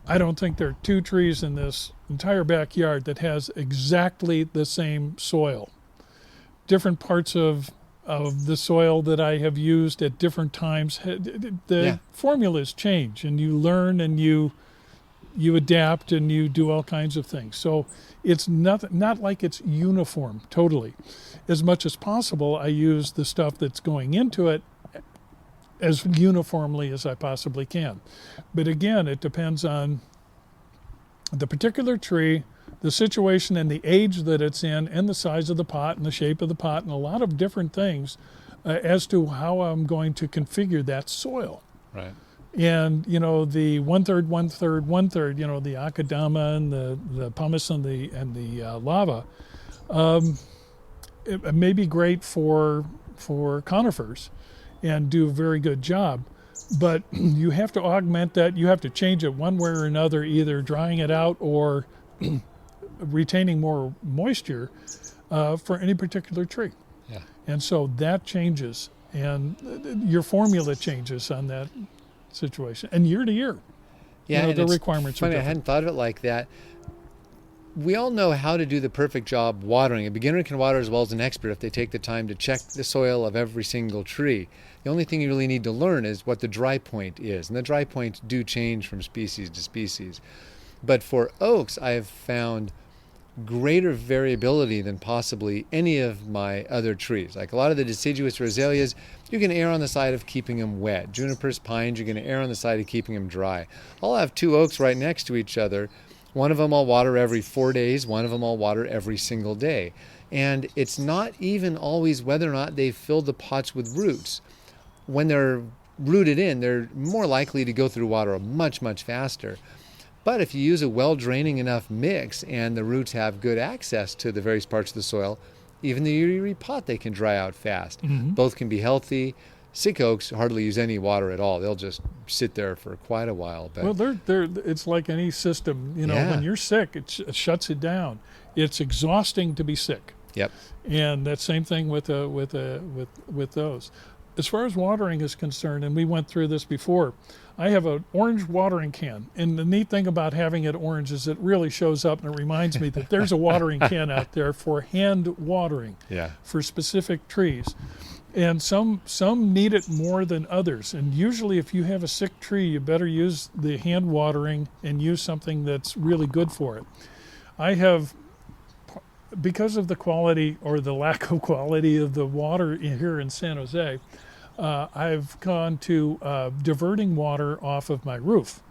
I don't think there are two trees in this entire backyard that has exactly the same soil. different parts of the soil that I have used at different times. The formulas change, and you learn, and you adapt, and you do all kinds of things. So it's not like it's uniform totally. As much as possible, I use the stuff that's going into it as uniformly as I possibly can. But again, it depends on the particular tree, the situation and the age that it's in, and the size of the pot and the shape of the pot, and a lot of different things as to how I'm going to configure that soil. Right. And, the 1/3, 1/3, 1/3, the akadama and the pumice and the lava, it may be great for conifers and do a very good job. But you have to augment that. You have to change it one way or another, either drying it out or retaining more moisture for any particular tree. Yeah. And so that changes, and your formula changes on that situation, and year to year. Yeah, the requirements are funny, different. I hadn't thought of it like that. We all know how to do the perfect job watering. A beginner can water as well as an expert if they take the time to check the soil of every single tree. The only thing you really need to learn is what the dry point is, and the dry points do change from species to species. But for oaks, I have found greater variability than possibly any of my other trees. Like a lot of the deciduous or azaleas, you can err on the side of keeping them wet. Junipers, pines, you're going to err on the side of keeping them dry. I'll have two oaks right next to each other. One of them I'll water every 4 days. One of them I'll water every single day. And it's not even always whether or not they've filled the pots with roots. When they're rooted in, they're more likely to go through water much, much faster. But if you use a well-draining enough mix and the roots have good access to the various parts of the soil, even the uri pot, they can dry out fast. Mm-hmm. Both can be healthy. Sick oaks hardly use any water at all. They'll just sit there for quite a while. But well, it's like any system. Yeah. When you're sick, it shuts it down. It's exhausting to be sick. Yep. And that same thing with those. As far as watering is concerned, and we went through this before, I have an orange watering can. And the neat thing about having it orange is it really shows up, and it reminds me that there's a watering can out there for hand watering for specific trees. And some need it more than others. And usually if you have a sick tree, you better use the hand watering and use something that's really good for it. I have, because of the quality or the lack of quality of the water here in San Jose, I've gone to diverting water off of my roof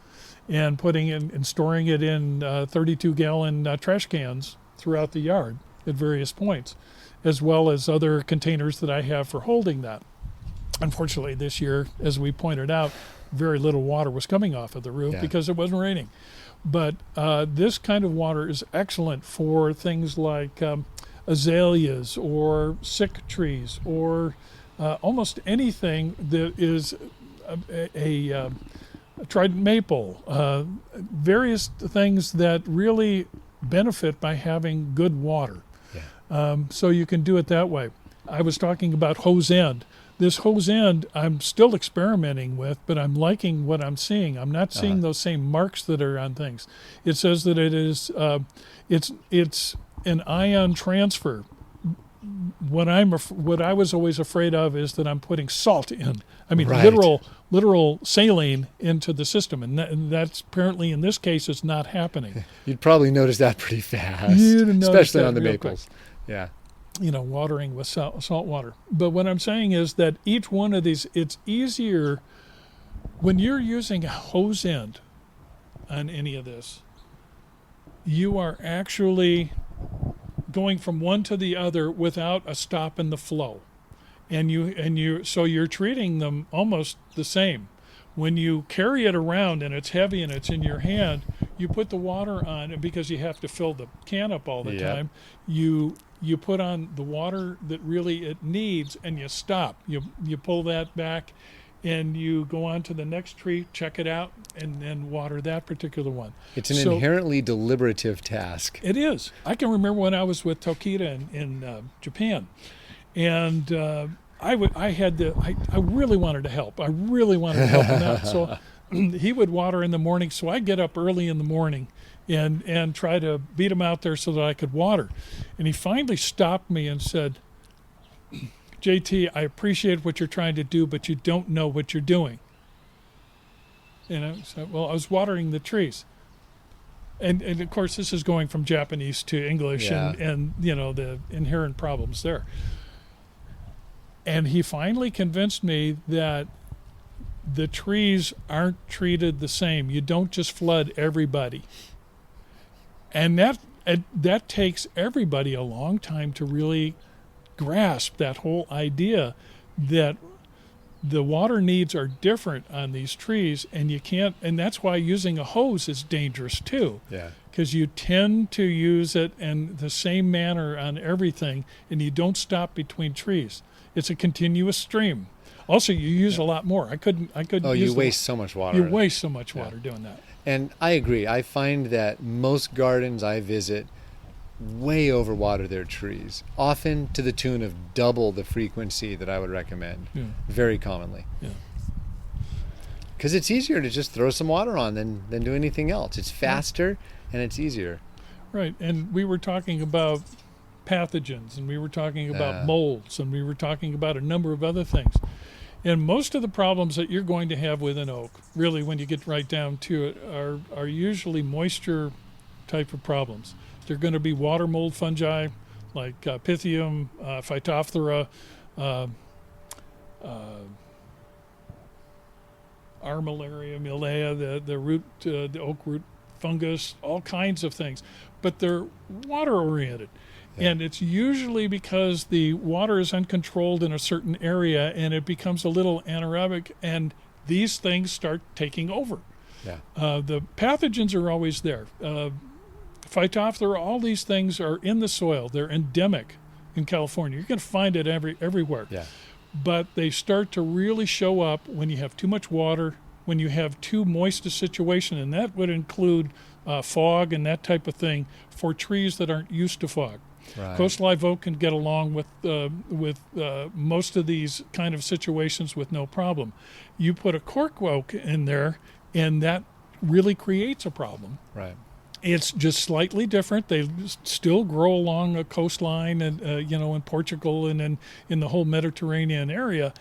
and putting in and storing it in 32-gallon trash cans throughout the yard at various points, as well as other containers that I have for holding that. Unfortunately, this year, as we pointed out, very little water was coming off of the roof because it wasn't raining. But this kind of water is excellent for things like azaleas or sick trees or almost anything that is a trident maple, various things that really benefit by having good water. So you can do it that way. I was talking about hose end. This hose end I'm still experimenting with, but I'm liking what I'm seeing. I'm not seeing those same marks that are on things. It says that it is it's an ion transfer. What I was always afraid of is that I'm putting salt in. I mean, literal saline into the system, and that's apparently in this case is not happening. You'd probably notice that pretty fast, especially on the maples. Yeah. Watering with salt water. But what I'm saying is that each one of these, it's easier when you're using a hose end on any of this. You are actually going from one to the other without a stop in the flow, so you're treating them almost the same. When you carry it around and it's heavy and it's in your hand, you put the water on, and because you have to fill the can up all the time, you put on the water that really it needs, and you stop. You pull that back, and you go on to the next tree, check it out, and then water that particular one. It's an inherently deliberative task. It is. I can remember when I was with Tokita in Japan, and I really wanted to help. I really wanted to help him out. So he would water in the morning, so I'd get up early in the morning and try to beat him out there so that I could water. And he finally stopped me and said, JT, I appreciate what you're trying to do, but you don't know what you're doing. So, well, I was watering the trees. And of course, this is going from Japanese to English, Yeah. and the inherent problems there. And he finally convinced me that the trees aren't treated the same. You don't just flood everybody. And that takes everybody a long time to really grasp that whole idea that the water needs are different on these trees, and you can't, and that's why using a hose is dangerous too. Yeah. Because you tend to use it in the same manner on everything, and you don't stop between trees. It's a continuous stream. Also, you use a lot more. I couldn't. Oh, use you waste so much water. You waste so much water doing that. And I agree. I find that most gardens I visit way overwater their trees, often to the tune of double the frequency that I would recommend, very commonly. Yeah. Because it's easier to just throw some water on than do anything else. It's faster and it's easier. Right. And we were talking about pathogens, and we were talking about molds, and we were talking about a number of other things. And most of the problems that you're going to have with an oak, really when you get right down to it, are usually moisture type of problems. They're going to be water mold fungi like Pythium, Phytophthora, Armillaria, Milea, the root, the oak root fungus, all kinds of things. But they're water oriented. Yeah. And it's usually because the water is uncontrolled in a certain area and it becomes a little anaerobic, and these things start taking over. Yeah. The pathogens are always there. Phytophthora, all these things are in the soil. They're endemic in California. You're going to find it everywhere. Yeah. But they start to really show up when you have too much water, when you have too moist a situation, and that would include fog and that type of thing for trees that aren't used to fog. Right. Coast live oak can get along with most of these kind of situations with no problem. You put a cork oak in there, and that really creates a problem. Right. It's just slightly different. They still grow along a coastline, and in Portugal and in the whole Mediterranean area,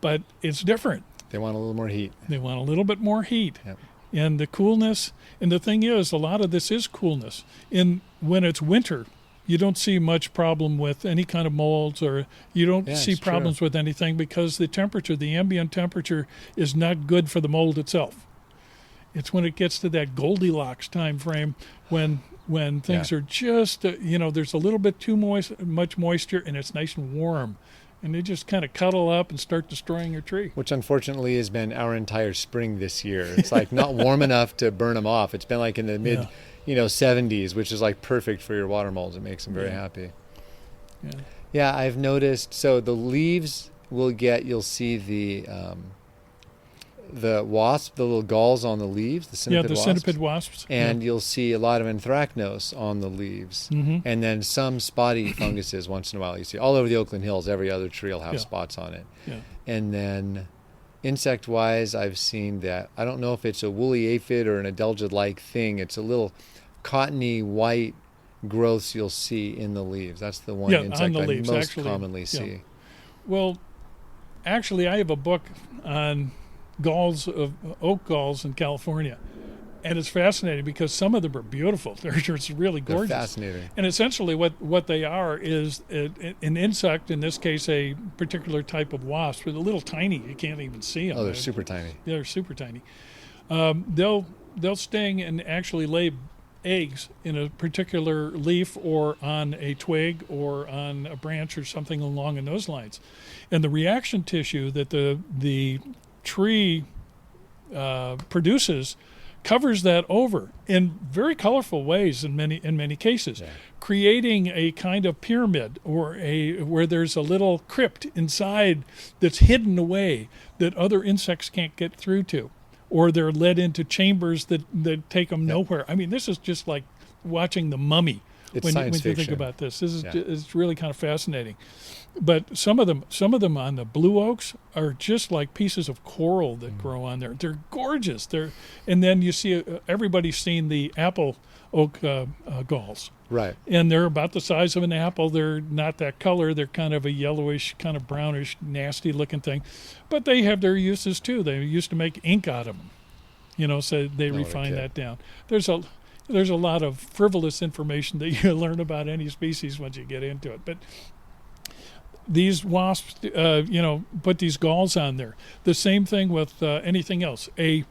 but it's different. They want a little more heat. They want a little bit more heat. Yep. And the coolness. And the thing is, a lot of this is coolness. When it's winter, you don't see much problem with any kind of molds, or you don't see problems with anything, because the ambient temperature is not good for the mold itself. It's when it gets to that Goldilocks time frame when things are just, there's a little bit too much moisture, and it's nice and warm. And they just kind of cuddle up and start destroying your tree. Which unfortunately has been our entire spring this year. It's like not warm enough to burn them off. It's been like in the mid 70s, which is like perfect for your water molds. It makes them very happy. Yeah. Yeah, I've noticed. So the leaves you'll see the wasp, the little galls on the leaves, the centipede wasps. Centipede wasps. And you'll see a lot of anthracnose on the leaves. Mm-hmm. And then some spotty funguses once in a while. You see all over the Oakland Hills, every other tree will have spots on it. Yeah. And then insect-wise, I've seen that. I don't know if it's a woolly aphid or an adelgid-like thing. It's a little cottony white growths you'll see in the leaves. That's the one insect on the I leaves, most actually, commonly see. Well, actually, I have a book on oak galls in California, and it's fascinating because some of them are beautiful. They're just really gorgeous. They're fascinating. And essentially what they are is an insect, in this case a particular type of wasp. They're a little tiny. You can't even see them. Oh, they're super tiny. They're super tiny. They'll sting and actually lay eggs in a particular leaf or on a twig or on a branch or something along in those lines. And the reaction tissue that the tree produces covers that over in very colorful ways in many cases, creating a kind of pyramid or where there's a little crypt inside that's hidden away that other insects can't get through to, or they're led into chambers that take them nowhere. I mean, this is just like watching The Mummy. It's when science you think about this, it's really kind of fascinating. But some of them on the blue oaks are just like pieces of coral that grow on there. They're gorgeous. And then you see everybody's seen the apple oak galls. Right. And they're about the size of an apple. They're not that color. They're kind of a yellowish, kind of brownish, nasty looking thing. But they have their uses too. They used to make ink out of them, so they refine that down. There's a lot of frivolous information that you learn about any species once you get into it. But these wasps, put these galls on there. The same thing with anything else. A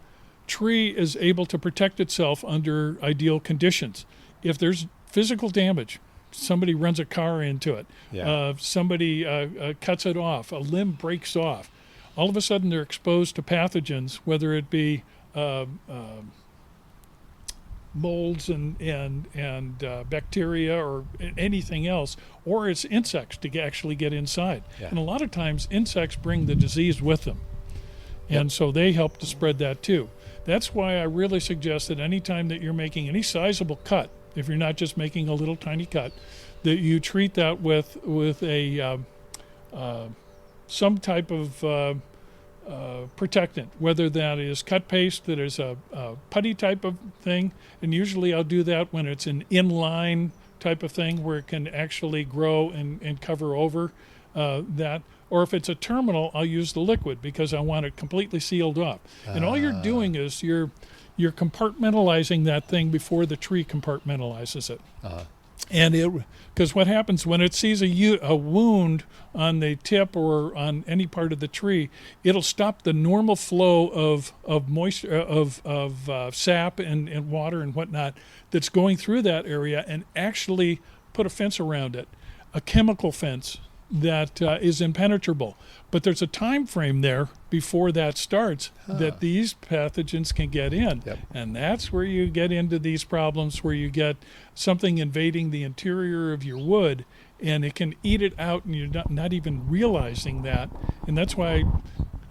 tree is able to protect itself under ideal conditions. If there's physical damage, somebody runs a car into it, somebody cuts it off, a limb breaks off, all of a sudden they're exposed to pathogens, whether it be molds and bacteria or anything else, or it's insects to actually get inside. Yeah. And a lot of times insects bring the disease with them. And so they help to spread that too. That's why I really suggest that anytime that you're making any sizable cut, if you're not just making a little tiny cut, that you treat that with a some type of protectant, whether that is cut paste, that is a putty type of thing, and usually I'll do that when it's an inline type of thing where it can actually grow and cover over that. Or if it's a terminal, I'll use the liquid because I want it completely sealed up. And all you're doing is you're compartmentalizing that thing before the tree compartmentalizes it. And because what happens when it sees a wound on the tip or on any part of the tree, it'll stop the normal flow of moisture, of sap and water and whatnot that's going through that area, and actually put a fence around it, a chemical fence that is impenetrable. But there's a time frame there before that starts that these pathogens can get in. Yep. And that's where you get into these problems where you get something invading the interior of your wood and it can eat it out and you're not even realizing that. And that's why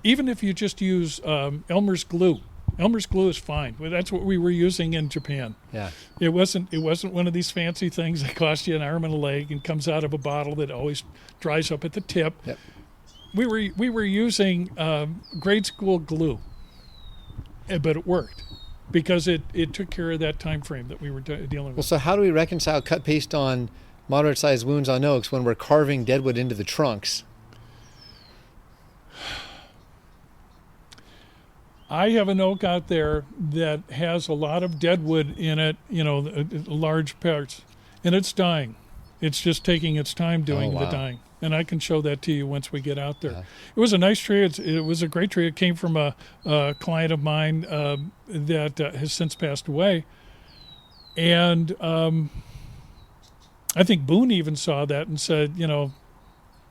even if you just use Elmer's glue is fine. Well, that's what we were using in Japan. Yeah. It wasn't one of these fancy things that cost you an arm and a leg and comes out of a bottle that always dries up at the tip. Yep. We were using grade school glue, but it worked because it took care of that time frame that we were dealing with. Well, so how do we reconcile cut paste on moderate-sized wounds on oaks when we're carving deadwood into the trunks? I have an oak out there that has a lot of deadwood in it, large parts, and it's dying. It's just taking its time doing the dying. And I can show that to you once we get out there. It was a nice tree. It was a great tree. It came from a client of mine that has since passed away. And I think Boone even saw that and said,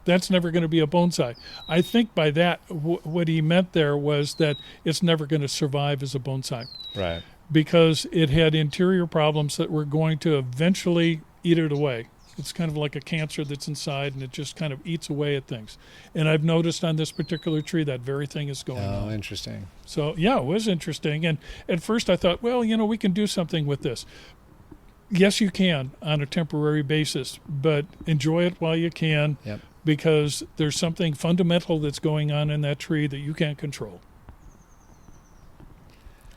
that's never going to be a bonsai. I think by that, what he meant there was that it's never going to survive as a bonsai. Right. Because it had interior problems that were going to eventually eat it away. It's kind of like a cancer that's inside, and it just kind of eats away at things. And I've noticed on this particular tree that very thing is going on. Oh, interesting. So, yeah, it was interesting. And at first I thought, well, we can do something with this. Yes, you can on a temporary basis, but enjoy it while you can. Yep. Because there's something fundamental that's going on in that tree that you can't control.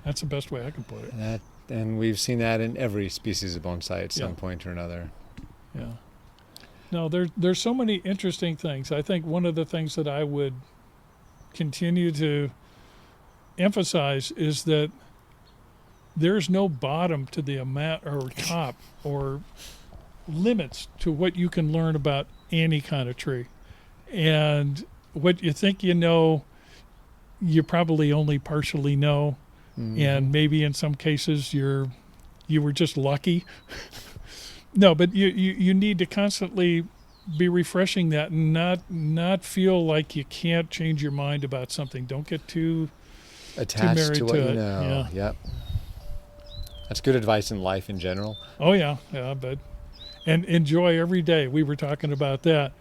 That's the best way I can put it. And we've seen that in every species of bonsai at some point or another. Yeah. No, there's so many interesting things. I think one of the things that I would continue to emphasize is that there's no bottom to the amount or top or limits to what you can learn about any kind of tree. And what you think you probably only partially know. Mm-hmm. And maybe in some cases you were just lucky. No, but you need to constantly be refreshing that and not feel like you can't change your mind about something. Don't get too attached married to what you know. Yeah. Yep. That's good advice in life in general. Oh yeah, but and enjoy every day. We were talking about that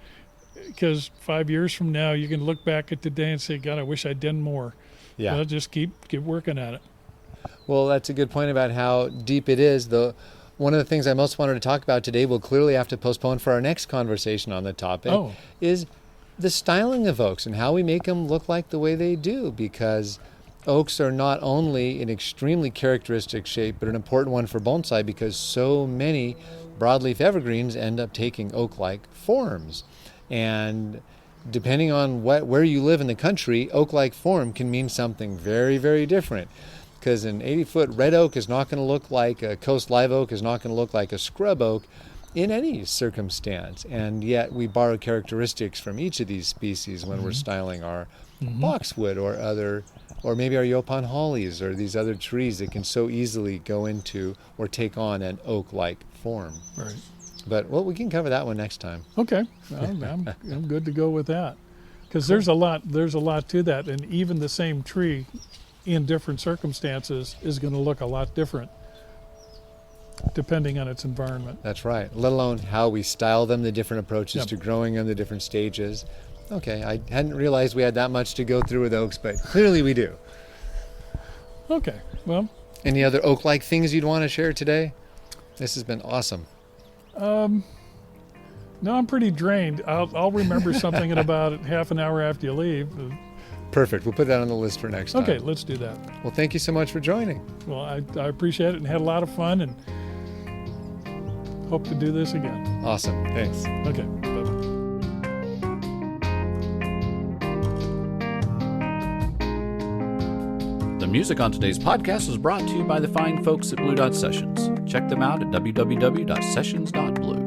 because 5 years from now you can look back at today and say, God, I wish I'd done more. Yeah. Well, just keep working at it. Well, that's a good point about how deep it is. One of the things I most wanted to talk about today, we'll clearly have to postpone for our next conversation on the topic, is the styling of oaks and how we make them look like the way they do. Because Oaks are not only an extremely characteristic shape, but an important one for bonsai because so many broadleaf evergreens end up taking oak-like forms. And depending on where you live in the country, oak-like form can mean something very, very different. Because an 80-foot red oak is not going to look like a coast live oak, is not going to look like a scrub oak in any circumstance. And yet we borrow characteristics from each of these species when we're styling our boxwood or maybe our Yopon hollies or these other trees that can so easily go into or take on an oak-like form. Right. But we can cover that one next time. Okay, well, I'm good to go with that, because there's a lot to that, and even the same tree, in different circumstances, is going to look a lot different, depending on its environment. That's right. Let alone how we style them, the different approaches to growing them, the different stages. Okay, I hadn't realized we had that much to go through with oaks, but clearly we do. Okay, well. Any other oak-like things you'd want to share today? This has been awesome. No, I'm pretty drained. I'll remember something in about half an hour after you leave. Perfect. We'll put that on the list for next time. Okay, let's do that. Well, thank you so much for joining. Well, I appreciate it and had a lot of fun, and hope to do this again. Awesome. Thanks. Okay, bye-bye. The music on today's podcast was brought to you by the fine folks at Blue Dot Sessions. Check them out at www.sessions.blue.